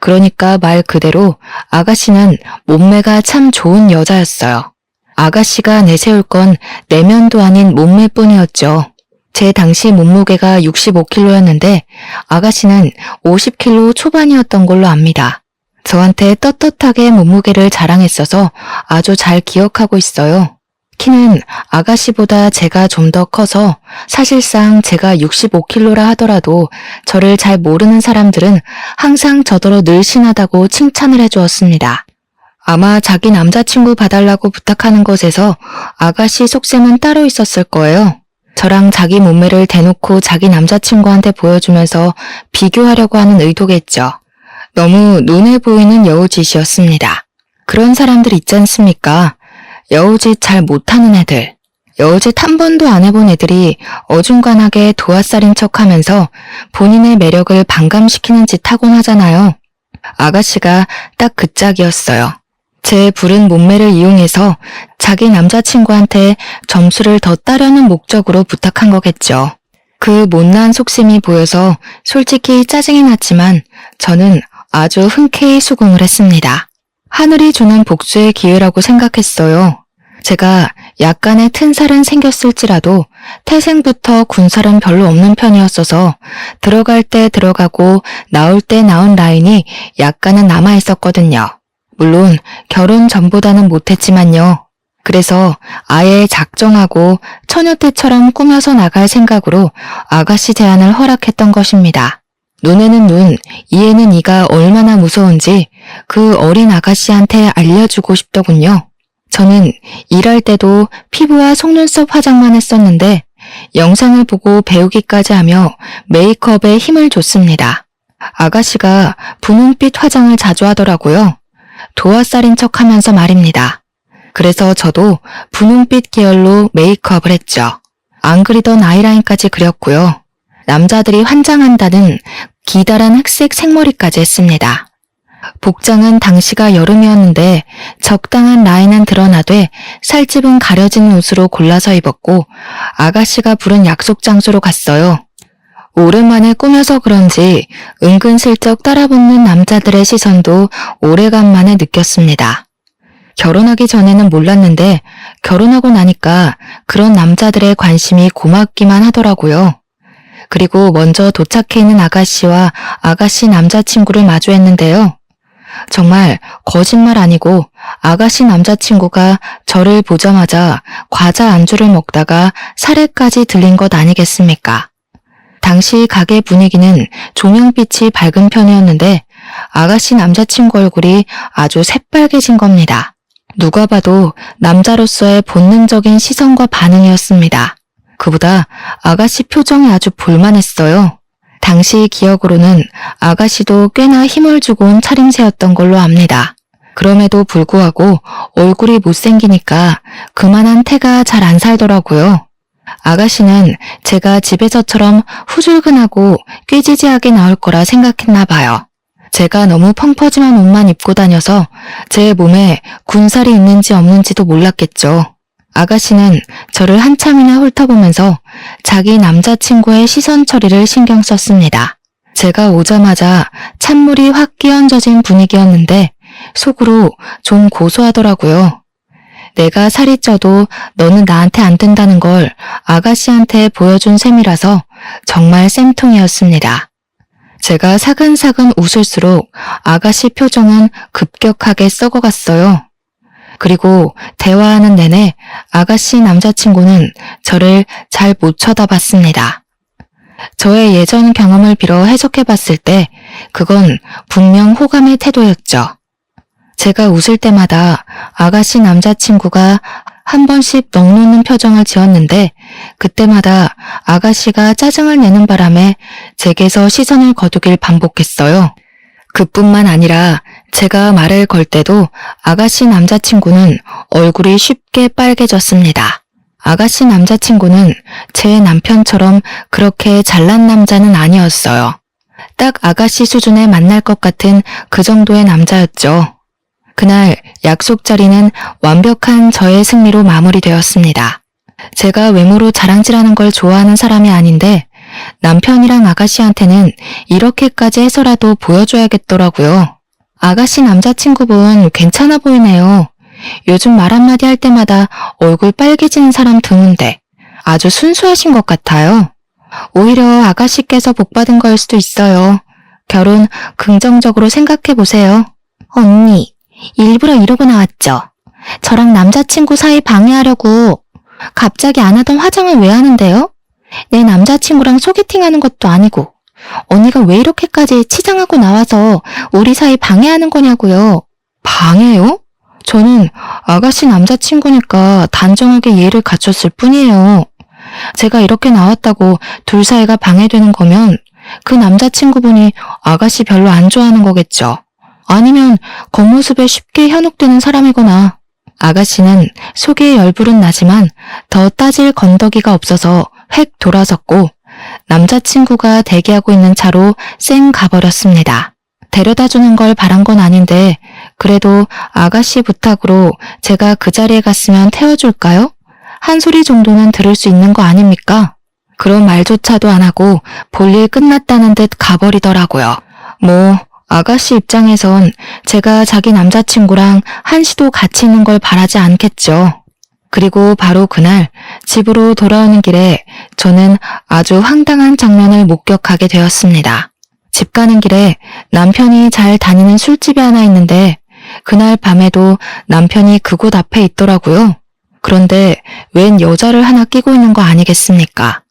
그러니까 말 그대로 아가씨는 몸매가 참 좋은 여자였어요. 아가씨가 내세울 건 내면도 아닌 몸매뿐이었죠. 제 당시 몸무게가 65kg였는데 아가씨는 50kg 초반이었던 걸로 압니다. 저한테 떳떳하게 몸무게를 자랑했어서 아주 잘 기억하고 있어요. 키는 아가씨보다 제가 좀 더 커서 사실상 제가 65kg라 하더라도 저를 잘 모르는 사람들은 항상 저더러 늘씬하다고 칭찬을 해주었습니다. 아마 자기 남자친구 봐달라고 부탁하는 것에서 아가씨 속셈은 따로 있었을 거예요. 저랑 자기 몸매를 대놓고 자기 남자친구한테 보여주면서 비교하려고 하는 의도겠죠. 너무 눈에 보이는 여우짓이었습니다. 그런 사람들 있지 않습니까? 여우짓 잘 못하는 애들. 여우짓 한 번도 안 해본 애들이 어중간하게 도화살인 척하면서 본인의 매력을 반감시키는 짓 하곤 하잖아요. 아가씨가 딱 그 짝이었어요. 제 부른 몸매를 이용해서 자기 남자친구한테 점수를 더 따려는 목적으로 부탁한 거겠죠. 그 못난 속셈이 보여서 솔직히 짜증이 났지만 저는 아주 흔쾌히 수긍을 했습니다. 하늘이 주는 복수의 기회라고 생각했어요. 제가 약간의 튼살은 생겼을지라도 태생부터 군살은 별로 없는 편이었어서 들어갈 때 들어가고 나올 때 나온 라인이 약간은 남아있었거든요. 물론 결혼 전보다는 못했지만요. 그래서 아예 작정하고 처녀 때처럼 꾸며서 나갈 생각으로 아가씨 제안을 허락했던 것입니다. 눈에는 눈, 이에는 이가 얼마나 무서운지 그 어린 아가씨한테 알려주고 싶더군요. 저는 일할 때도 피부와 속눈썹 화장만 했었는데 영상을 보고 배우기까지 하며 메이크업에 힘을 줬습니다. 아가씨가 분홍빛 화장을 자주 하더라고요. 도화살인 척하면서 말입니다. 그래서 저도 분홍빛 계열로 메이크업을 했죠. 안 그리던 아이라인까지 그렸고요. 남자들이 환장한다는 기다란 흑색 생머리까지 했습니다. 복장은 당시가 여름이었는데 적당한 라인은 드러나되 살집은 가려지는 옷으로 골라서 입었고 아가씨가 부른 약속 장소로 갔어요. 오랜만에 꾸며서 그런지 은근슬쩍 따라붙는 남자들의 시선도 오래간만에 느꼈습니다. 결혼하기 전에는 몰랐는데 결혼하고 나니까 그런 남자들의 관심이 고맙기만 하더라고요. 그리고 먼저 도착해 있는 아가씨와 아가씨 남자친구를 마주했는데요. 정말 거짓말 아니고 아가씨 남자친구가 저를 보자마자 과자 안주를 먹다가 사례까지 들린 것 아니겠습니까? 당시 가게 분위기는 조명빛이 밝은 편이었는데 아가씨 남자친구 얼굴이 아주 새빨개진 겁니다. 누가 봐도 남자로서의 본능적인 시선과 반응이었습니다. 그보다 아가씨 표정이 아주 볼만했어요. 당시 기억으로는 아가씨도 꽤나 힘을 주고 온 차림새였던 걸로 압니다. 그럼에도 불구하고 얼굴이 못생기니까 그만한 태가 잘 안 살더라고요. 아가씨는 제가 집에서처럼 후줄근하고 꾀지지하게 나올 거라 생각했나 봐요. 제가 너무 펑퍼짐한 옷만 입고 다녀서 제 몸에 군살이 있는지 없는지도 몰랐겠죠. 아가씨는 저를 한참이나 훑어보면서 자기 남자친구의 시선 처리를 신경 썼습니다. 제가 오자마자 찬물이 확 끼얹어진 분위기였는데 속으로 좀 고소하더라고요. 내가 살이 쪄도 너는 나한테 안 된다는 걸 아가씨한테 보여준 셈이라서 정말 쌤통이었습니다. 제가 사근사근 웃을수록 아가씨 표정은 급격하게 썩어갔어요. 그리고 대화하는 내내 아가씨 남자친구는 저를 잘 못 쳐다봤습니다. 저의 예전 경험을 빌어 해석해봤을 때 그건 분명 호감의 태도였죠. 제가 웃을 때마다 아가씨 남자친구가 한 번씩 넋 놓는 표정을 지었는데 그때마다 아가씨가 짜증을 내는 바람에 제게서 시선을 거두길 반복했어요. 그뿐만 아니라 제가 말을 걸 때도 아가씨 남자친구는 얼굴이 쉽게 빨개졌습니다. 아가씨 남자친구는 제 남편처럼 그렇게 잘난 남자는 아니었어요. 딱 아가씨 수준에 만날 것 같은 그 정도의 남자였죠. 그날 약속 자리는 완벽한 저의 승리로 마무리되었습니다. 제가 외모로 자랑질하는 걸 좋아하는 사람이 아닌데 남편이랑 아가씨한테는 이렇게까지 해서라도 보여줘야겠더라고요. 아가씨 남자친구분 괜찮아 보이네요. 요즘 말 한마디 할 때마다 얼굴 빨개지는 사람 드문데 아주 순수하신 것 같아요. 오히려 아가씨께서 복받은 거일 수도 있어요. 결혼 긍정적으로 생각해 보세요. 언니, 일부러 이러고 나왔죠? 저랑 남자친구 사이 방해하려고 갑자기 안 하던 화장을 왜 하는데요? 내 남자친구랑 소개팅하는 것도 아니고 언니가 왜 이렇게까지 치장하고 나와서 우리 사이 방해하는 거냐고요. 방해요? 저는 아가씨 남자친구니까 단정하게 예의를 갖췄을 뿐이에요. 제가 이렇게 나왔다고 둘 사이가 방해되는 거면 그 남자친구분이 아가씨 별로 안 좋아하는 거겠죠. 아니면 겉모습에 쉽게 현혹되는 사람이거나 아가씨는 속에 열불은 나지만 더 따질 건더기가 없어서 획 돌아섰고 남자친구가 대기하고 있는 차로 쌩 가버렸습니다. 데려다주는 걸 바란 건 아닌데 그래도 아가씨 부탁으로 제가 그 자리에 갔으면 태워줄까요? 한 소리 정도는 들을 수 있는 거 아닙니까? 그런 말조차도 안 하고 볼일 끝났다는 듯 가버리더라고요. 뭐 아가씨 입장에선 제가 자기 남자친구랑 한시도 같이 있는 걸 바라지 않겠죠. 그리고 바로 그날 집으로 돌아오는 길에 저는 아주 황당한 장면을 목격하게 되었습니다. 집 가는 길에 남편이 잘 다니는 술집이 하나 있는데 그날 밤에도 남편이 그곳 앞에 있더라고요. 그런데 웬 여자를 하나 끼고 있는 거 아니겠습니까?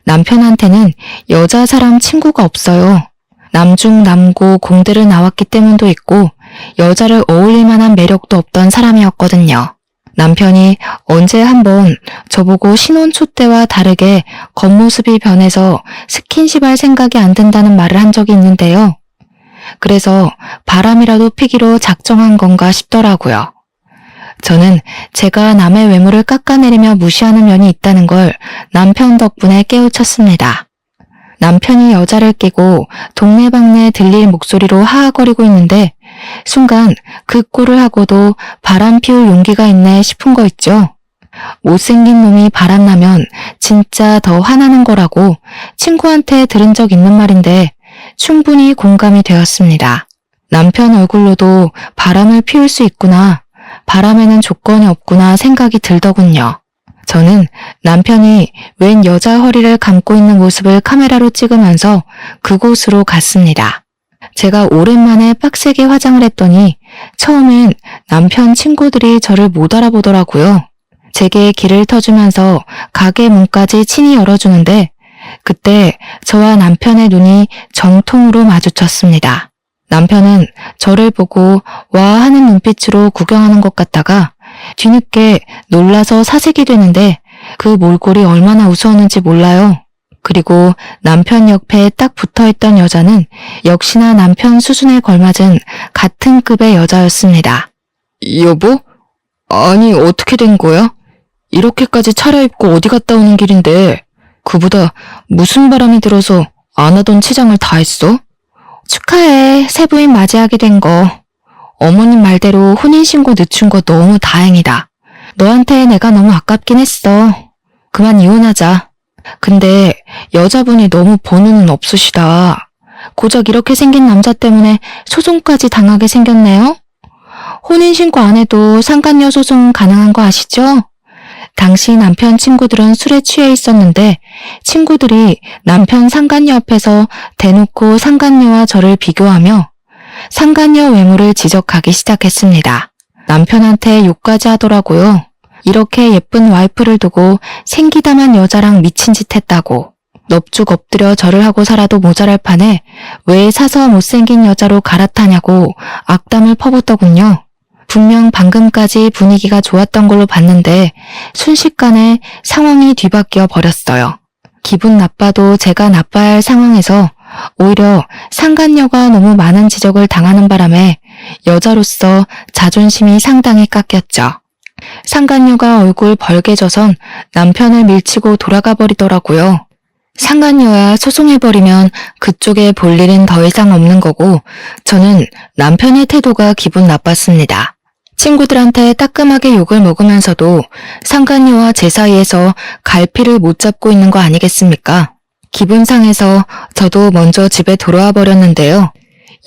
남편한테는 여자 사람 친구가 없어요. 남중 남고 공대를 나왔기 때문도 있고 여자를 어울릴 만한 매력도 없던 사람이었거든요. 남편이 언제 한번 저보고 신혼초 때와 다르게 겉모습이 변해서 스킨십할 생각이 안 든다는 말을 한 적이 있는데요. 그래서 바람이라도 피기로 작정한 건가 싶더라고요. 저는 제가 남의 외모를 깎아내리며 무시하는 면이 있다는 걸 남편 덕분에 깨우쳤습니다. 남편이 여자를 끼고 동네방네 들릴 목소리로 하하거리고 있는데 순간 그 꼴을 하고도 바람 피울 용기가 있네 싶은 거 있죠. 못생긴 놈이 바람나면 진짜 더 화나는 거라고 친구한테 들은 적 있는 말인데 충분히 공감이 되었습니다. 남편 얼굴로도 바람을 피울 수 있구나, 바람에는 조건이 없구나 생각이 들더군요. 저는 남편이 웬 여자 허리를 감고 있는 모습을 카메라로 찍으면서 그곳으로 갔습니다. 제가 오랜만에 빡세게 화장을 했더니 처음엔 남편 친구들이 저를 못 알아보더라고요. 제게 길을 터주면서 가게 문까지 친히 열어주는데 그때 저와 남편의 눈이 정통으로 마주쳤습니다. 남편은 저를 보고 와 하는 눈빛으로 구경하는 것 같다가 뒤늦게 놀라서 사색이 되는데 그 몰골이 얼마나 우스웠는지 몰라요. 그리고 남편 옆에 딱 붙어있던 여자는 역시나 남편 수준에 걸맞은 같은 급의 여자였습니다. 여보? 아니 어떻게 된 거야? 이렇게까지 차려입고 어디 갔다 오는 길인데 그보다 무슨 바람이 들어서 안 하던 치장을 다 했어? 축하해, 새부인 맞이하게 된 거. 어머님 말대로 혼인신고 늦춘 거 너무 다행이다. 너한테 내가 너무 아깝긴 했어. 그만 이혼하자. 근데 여자분이 너무 번호는 없으시다. 고작 이렇게 생긴 남자 때문에 소송까지 당하게 생겼네요. 혼인신고 안 해도 상간녀 소송 가능한 거 아시죠? 당시 남편 친구들은 술에 취해 있었는데 친구들이 남편 상간녀 앞에서 대놓고 상간녀와 저를 비교하며 상간녀 외모를 지적하기 시작했습니다. 남편한테 욕까지 하더라고요. 이렇게 예쁜 와이프를 두고 생기담한 여자랑 미친 짓 했다고. 넙죽 엎드려 절을 하고 살아도 모자랄 판에 왜 사서 못생긴 여자로 갈아타냐고 악담을 퍼붓더군요. 분명 방금까지 분위기가 좋았던 걸로 봤는데 순식간에 상황이 뒤바뀌어 버렸어요. 기분 나빠도 제가 나빠야 할 상황에서 오히려 상간녀가 너무 많은 지적을 당하는 바람에 여자로서 자존심이 상당히 깎였죠. 상간녀가 얼굴 벌개져선 남편을 밀치고 돌아가 버리더라고요. 상간녀야 소송해버리면 그쪽에 볼 일은 더 이상 없는 거고 저는 남편의 태도가 기분 나빴습니다. 친구들한테 따끔하게 욕을 먹으면서도 상간녀와 제 사이에서 갈피를 못 잡고 있는 거 아니겠습니까? 기분 상해서 저도 먼저 집에 돌아와 버렸는데요.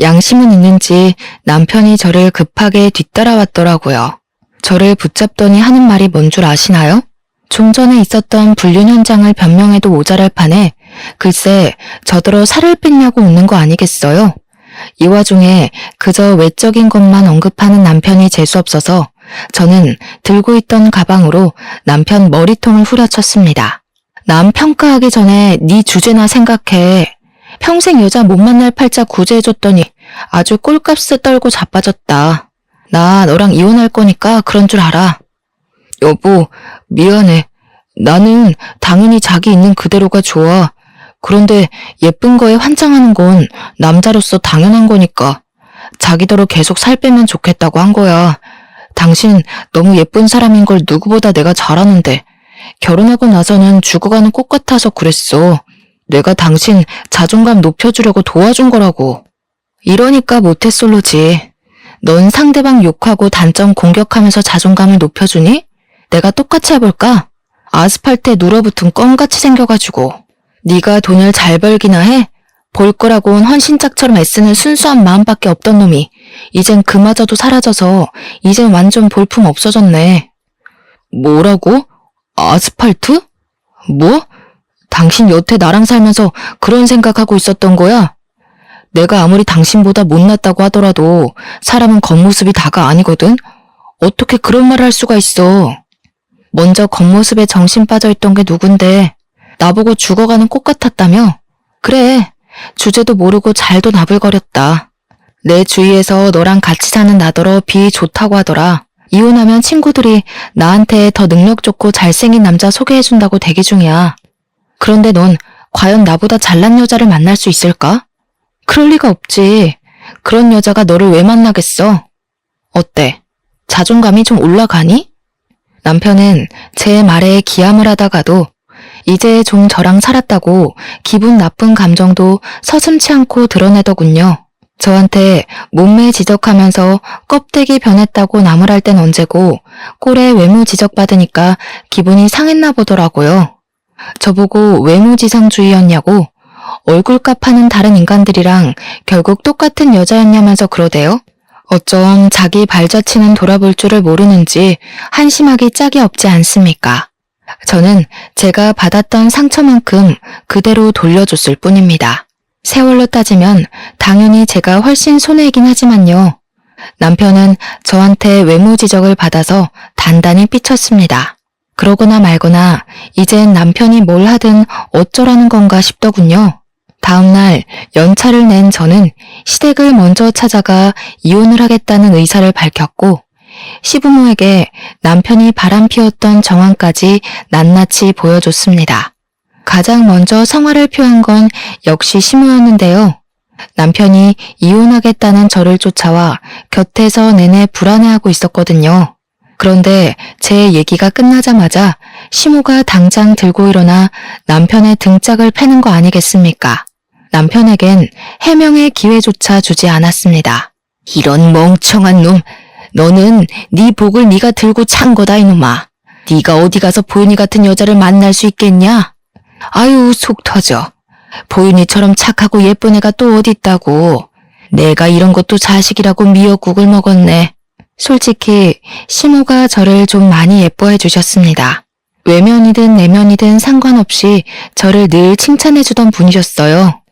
양심은 있는지 남편이 저를 급하게 뒤따라왔더라고요. 저를 붙잡더니 하는 말이 뭔 줄 아시나요? 좀 전에 있었던 불륜 현장을 변명해도 모자랄 판에 글쎄 저더러 살을 뺐냐고 웃는 거 아니겠어요? 이 와중에 그저 외적인 것만 언급하는 남편이 재수없어서 저는 들고 있던 가방으로 남편 머리통을 후려쳤습니다. 남 평가하기 전에 네 주제나 생각해. 평생 여자 못 만날 팔자 구제해줬더니 아주 꼴값을 떨고 자빠졌다. 나 너랑 이혼할 거니까 그런 줄 알아. 여보, 미안해. 나는 당연히 자기 있는 그대로가 좋아. 그런데 예쁜 거에 환장하는 건 남자로서 당연한 거니까. 자기더러 계속 살 빼면 좋겠다고 한 거야. 당신 너무 예쁜 사람인 걸 누구보다 내가 잘 아는데 결혼하고 나서는 죽어가는 꽃 같아서 그랬어. 내가 당신 자존감 높여주려고 도와준 거라고. 이러니까 모태솔로지. 넌 상대방 욕하고 단점 공격하면서 자존감을 높여주니? 내가 똑같이 해볼까? 아스팔트에 눌어붙은 껌같이 생겨가지고. 네가 돈을 잘 벌기나 해? 볼 거라곤 헌신짝처럼 애쓰는 순수한 마음밖에 없던 놈이 이젠 그마저도 사라져서 이젠 완전 볼품 없어졌네. 뭐라고? 아스팔트? 뭐? 당신 여태 나랑 살면서 그런 생각하고 있었던 거야? 내가 아무리 당신보다 못났다고 하더라도 사람은 겉모습이 다가 아니거든? 어떻게 그런 말을 할 수가 있어? 먼저 겉모습에 정신 빠져있던 게 누군데 나보고 죽어가는 꽃 같았다며? 그래, 주제도 모르고 잘도 나불거렸다. 내 주위에서 너랑 같이 사는 나더러 비 좋다고 하더라. 이혼하면 친구들이 나한테 더 능력 좋고 잘생긴 남자 소개해준다고 대기 중이야. 그런데 넌 과연 나보다 잘난 여자를 만날 수 있을까? 그럴 리가 없지. 그런 여자가 너를 왜 만나겠어? 어때? 자존감이 좀 올라가니? 남편은 제 말에 기함을 하다가도 이제 좀 저랑 살았다고 기분 나쁜 감정도 서슴지 않고 드러내더군요. 저한테 몸매 지적하면서 껍데기 변했다고 나무랄 땐 언제고 꼴에 외모 지적받으니까 기분이 상했나 보더라고요. 저보고 외모지상주의였냐고 얼굴값 하는 다른 인간들이랑 결국 똑같은 여자였냐면서 그러대요. 어쩜 자기 발자취는 돌아볼 줄을 모르는지 한심하기 짝이 없지 않습니까? 저는 제가 받았던 상처만큼 그대로 돌려줬을 뿐입니다. 세월로 따지면 당연히 제가 훨씬 손해이긴 하지만요. 남편은 저한테 외모 지적을 받아서 단단히 삐쳤습니다. 그러거나 말거나 이젠 남편이 뭘 하든 어쩌라는 건가 싶더군요. 다음날 연차를 낸 저는 시댁을 먼저 찾아가 이혼을 하겠다는 의사를 밝혔고 시부모에게 남편이 바람피웠던 정황까지 낱낱이 보여줬습니다. 가장 먼저 성화를 표한 건 역시 시모였는데요. 남편이 이혼하겠다는 저를 쫓아와 곁에서 내내 불안해하고 있었거든요. 그런데 제 얘기가 끝나자마자 시모가 당장 들고 일어나 남편의 등짝을 패는 거 아니겠습니까? 남편에겐 해명의 기회조차 주지 않았습니다. 이런 멍청한 놈, 너는 네 복을 네가 들고 찬 거다 이놈아. 네가 어디 가서 보윤이 같은 여자를 만날 수 있겠냐? 아유 속 터져. 보윤이처럼 착하고 예쁜 애가 또 어디 있다고. 내가 이런 것도 자식이라고 미역국을 먹었네. 솔직히 시모가 저를 좀 많이 예뻐해 주셨습니다. 외면이든 내면이든 상관없이 저를 늘 칭찬해 주던 분이셨어요.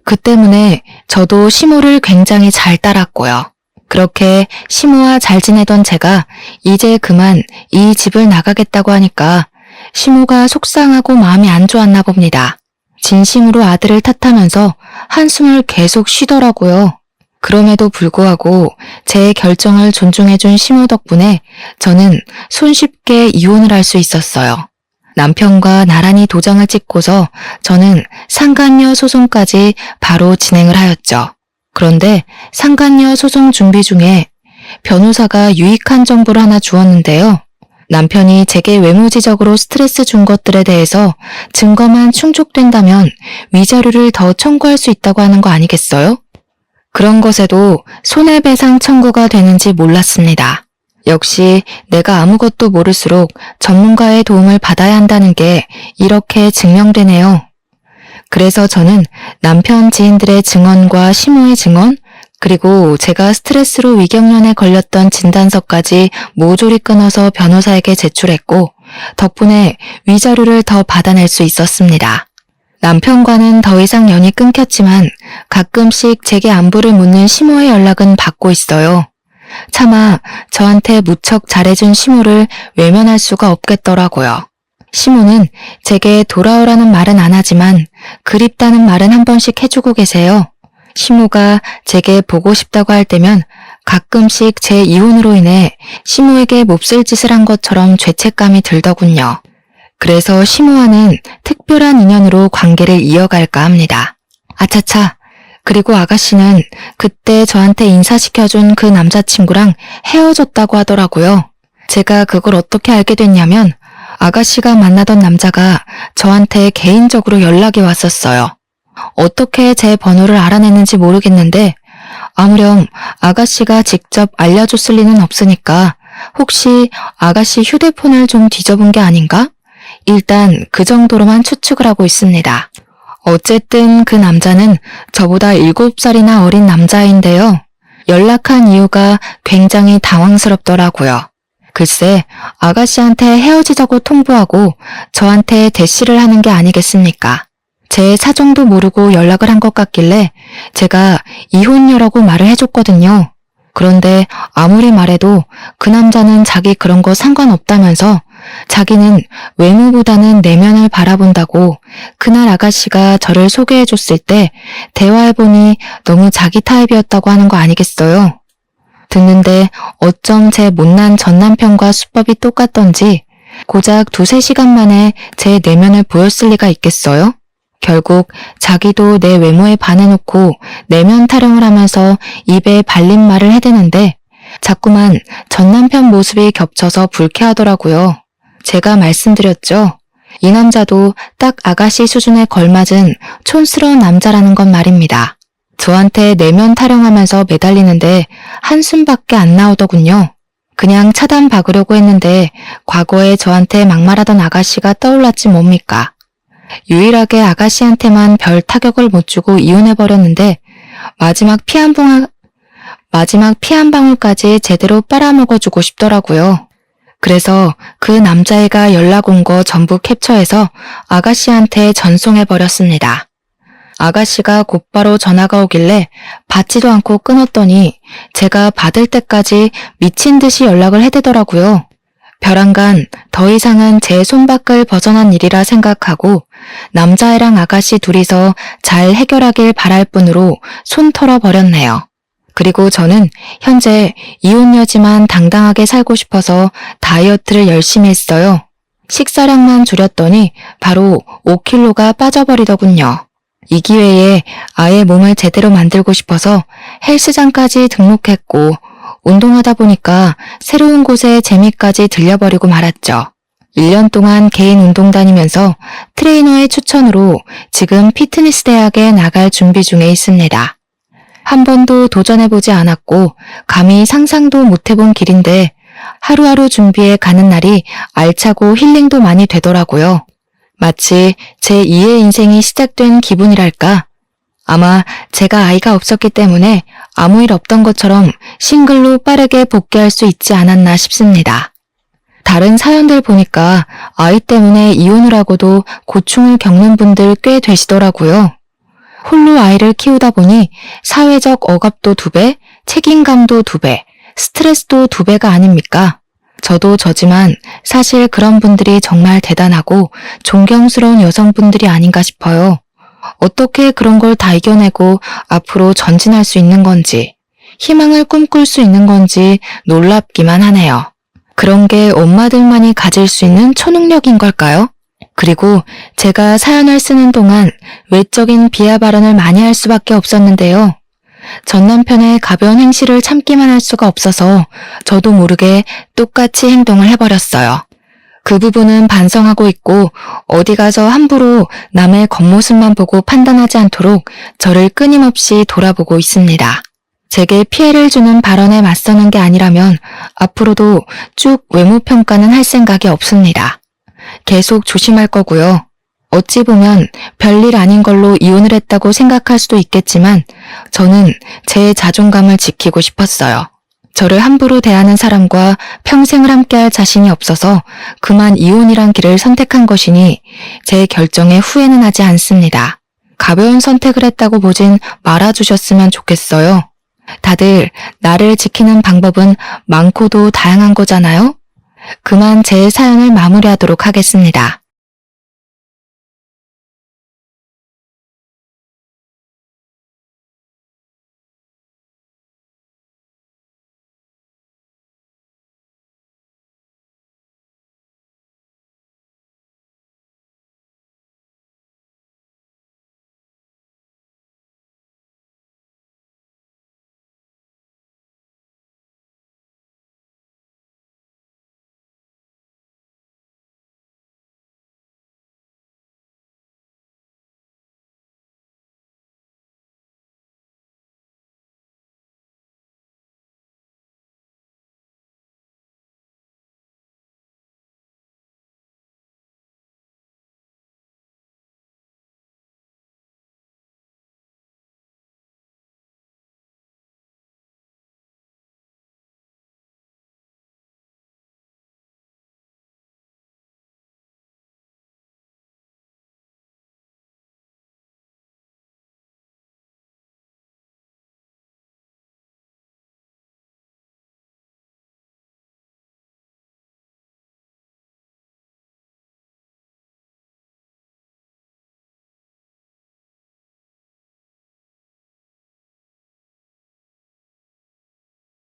그 때문에 저도 시모를 굉장히 잘 따랐고요. 그렇게 시모와 잘 지내던 제가 이제 그만 이 집을 나가겠다고 하니까 시모가 속상하고 마음이 안 좋았나 봅니다. 진심으로 아들을 탓하면서 한숨을 계속 쉬더라고요. 그럼에도 불구하고 제 결정을 존중해준 시모 덕분에 저는 손쉽게 이혼을 할 수 있었어요. 남편과 나란히 도장을 찍고서 저는 상간녀 소송까지 바로 진행을 하였죠. 그런데 상간녀 소송 준비 중에 변호사가 유익한 정보를 하나 주었는데요. 남편이 제게 외모지적으로 스트레스 준 것들에 대해서 증거만 충족된다면 위자료를 더 청구할 수 있다고 하는 거 아니겠어요? 그런 것에도 손해배상 청구가 되는지 몰랐습니다. 역시 내가 아무것도 모를수록 전문가의 도움을 받아야 한다는 게 이렇게 증명되네요. 그래서 저는 남편 지인들의 증언과 시모의 증언, 그리고 제가 스트레스로 위경련에 걸렸던 진단서까지 모조리 끊어서 변호사에게 제출했고, 덕분에 위자료를 더 받아낼 수 있었습니다. 남편과는 더 이상 연이 끊겼지만 가끔씩 제게 안부를 묻는 시모의 연락은 받고 있어요. 차마 저한테 무척 잘해준 시모를 외면할 수가 없겠더라고요. 시모는 제게 돌아오라는 말은 안 하지만 그립다는 말은 한 번씩 해주고 계세요. 시모가 제게 보고 싶다고 할 때면 가끔씩 제 이혼으로 인해 시모에게 몹쓸 짓을 한 것처럼 죄책감이 들더군요. 그래서 시모와는 특별한 인연으로 관계를 이어갈까 합니다. 아차차, 그리고 아가씨는 그때 저한테 인사시켜준 그 남자친구랑 헤어졌다고 하더라고요. 제가 그걸 어떻게 알게 됐냐면 아가씨가 만나던 남자가 저한테 개인적으로 연락이 왔었어요. 어떻게 제 번호를 알아냈는지 모르겠는데 아무렴 아가씨가 직접 알려줬을 리는 없으니까 혹시 아가씨 휴대폰을 좀 뒤져본 게 아닌가? 일단 그 정도로만 추측을 하고 있습니다. 어쨌든 그 남자는 저보다 7살이나 어린 남자인데요. 연락한 이유가 굉장히 당황스럽더라고요. 글쎄, 아가씨한테 헤어지자고 통보하고 저한테 대시를 하는 게 아니겠습니까? 제 사정도 모르고 연락을 한 것 같길래 제가 이혼녀라고 말을 해줬거든요. 그런데 아무리 말해도 그 남자는 자기 그런 거 상관없다면서 자기는 외모보다는 내면을 바라본다고 그날 아가씨가 저를 소개해줬을 때 대화해보니 너무 자기 타입이었다고 하는 거 아니겠어요? 듣는데 어쩜 제 못난 전남편과 수법이 똑같던지 고작 2-3시간 만에 제 내면을 보였을 리가 있겠어요? 결국 자기도 내 외모에 반해놓고 내면 타령을 하면서 입에 발린 말을 해대는데 자꾸만 전남편 모습이 겹쳐서 불쾌하더라고요. 제가 말씀드렸죠. 이 남자도 딱 아가씨 수준에 걸맞은 촌스러운 남자라는 건 말입니다. 저한테 내면 타령하면서 매달리는데 한숨밖에 안 나오더군요. 그냥 차단 박으려고 했는데 과거에 저한테 막말하던 아가씨가 떠올랐지 뭡니까. 유일하게 아가씨한테만 별 타격을 못 주고 이혼해버렸는데 마지막 피 한 방울까지 제대로 빨아먹어주고 싶더라고요. 그래서 그 남자애가 연락 온 거 전부 캡처해서 아가씨한테 전송해버렸습니다. 아가씨가 곧바로 전화가 오길래 받지도 않고 끊었더니 제가 받을 때까지 미친 듯이 연락을 해대더라고요. 벼랑간 더 이상은 제 손밖을 벗어난 일이라 생각하고 남자애랑 아가씨 둘이서 잘 해결하길 바랄 뿐으로 손 털어버렸네요. 그리고 저는 현재 이혼녀지만 당당하게 살고 싶어서 다이어트를 열심히 했어요. 식사량만 줄였더니 바로 5kg가 빠져버리더군요. 이 기회에 아예 몸을 제대로 만들고 싶어서 헬스장까지 등록했고 운동하다 보니까 새로운 곳에 재미까지 들려버리고 말았죠. 1년 동안 개인 운동 다니면서 트레이너의 추천으로 지금 피트니스 대학에 나갈 준비 중에 있습니다. 한 번도 도전해보지 않았고 감히 상상도 못해본 길인데 하루하루 준비해 가는 날이 알차고 힐링도 많이 되더라고요. 마치 제 2의 인생이 시작된 기분이랄까. 아마 제가 아이가 없었기 때문에 아무 일 없던 것처럼 싱글로 빠르게 복귀할 수 있지 않았나 싶습니다. 다른 사연들 보니까 아이 때문에 이혼을 하고도 고충을 겪는 분들 꽤 되시더라고요. 홀로 아이를 키우다 보니 사회적 억압도 2배, 책임감도 2배, 스트레스도 2배가 아닙니까? 저도 저지만 사실 그런 분들이 정말 대단하고 존경스러운 여성분들이 아닌가 싶어요. 어떻게 그런 걸 다 이겨내고 앞으로 전진할 수 있는 건지, 희망을 꿈꿀 수 있는 건지 놀랍기만 하네요. 그런 게 엄마들만이 가질 수 있는 초능력인 걸까요? 그리고 제가 사연을 쓰는 동안 외적인 비하 발언을 많이 할 수밖에 없었는데요. 전 남편의 가벼운 행실을 참기만 할 수가 없어서 저도 모르게 똑같이 행동을 해버렸어요. 그 부분은 반성하고 있고 어디 가서 함부로 남의 겉모습만 보고 판단하지 않도록 저를 끊임없이 돌아보고 있습니다. 제게 피해를 주는 발언에 맞서는 게 아니라면 앞으로도 쭉 외모 평가는 할 생각이 없습니다. 계속 조심할 거고요. 어찌 보면 별일 아닌 걸로 이혼을 했다고 생각할 수도 있겠지만 저는 제 자존감을 지키고 싶었어요. 저를 함부로 대하는 사람과 평생을 함께할 자신이 없어서 그만 이혼이란 길을 선택한 것이니 제 결정에 후회는 하지 않습니다. 가벼운 선택을 했다고 보진 말아주셨으면 좋겠어요. 다들 나를 지키는 방법은 많고도 다양한 거잖아요? 그만 제 사연을 마무리하도록 하겠습니다.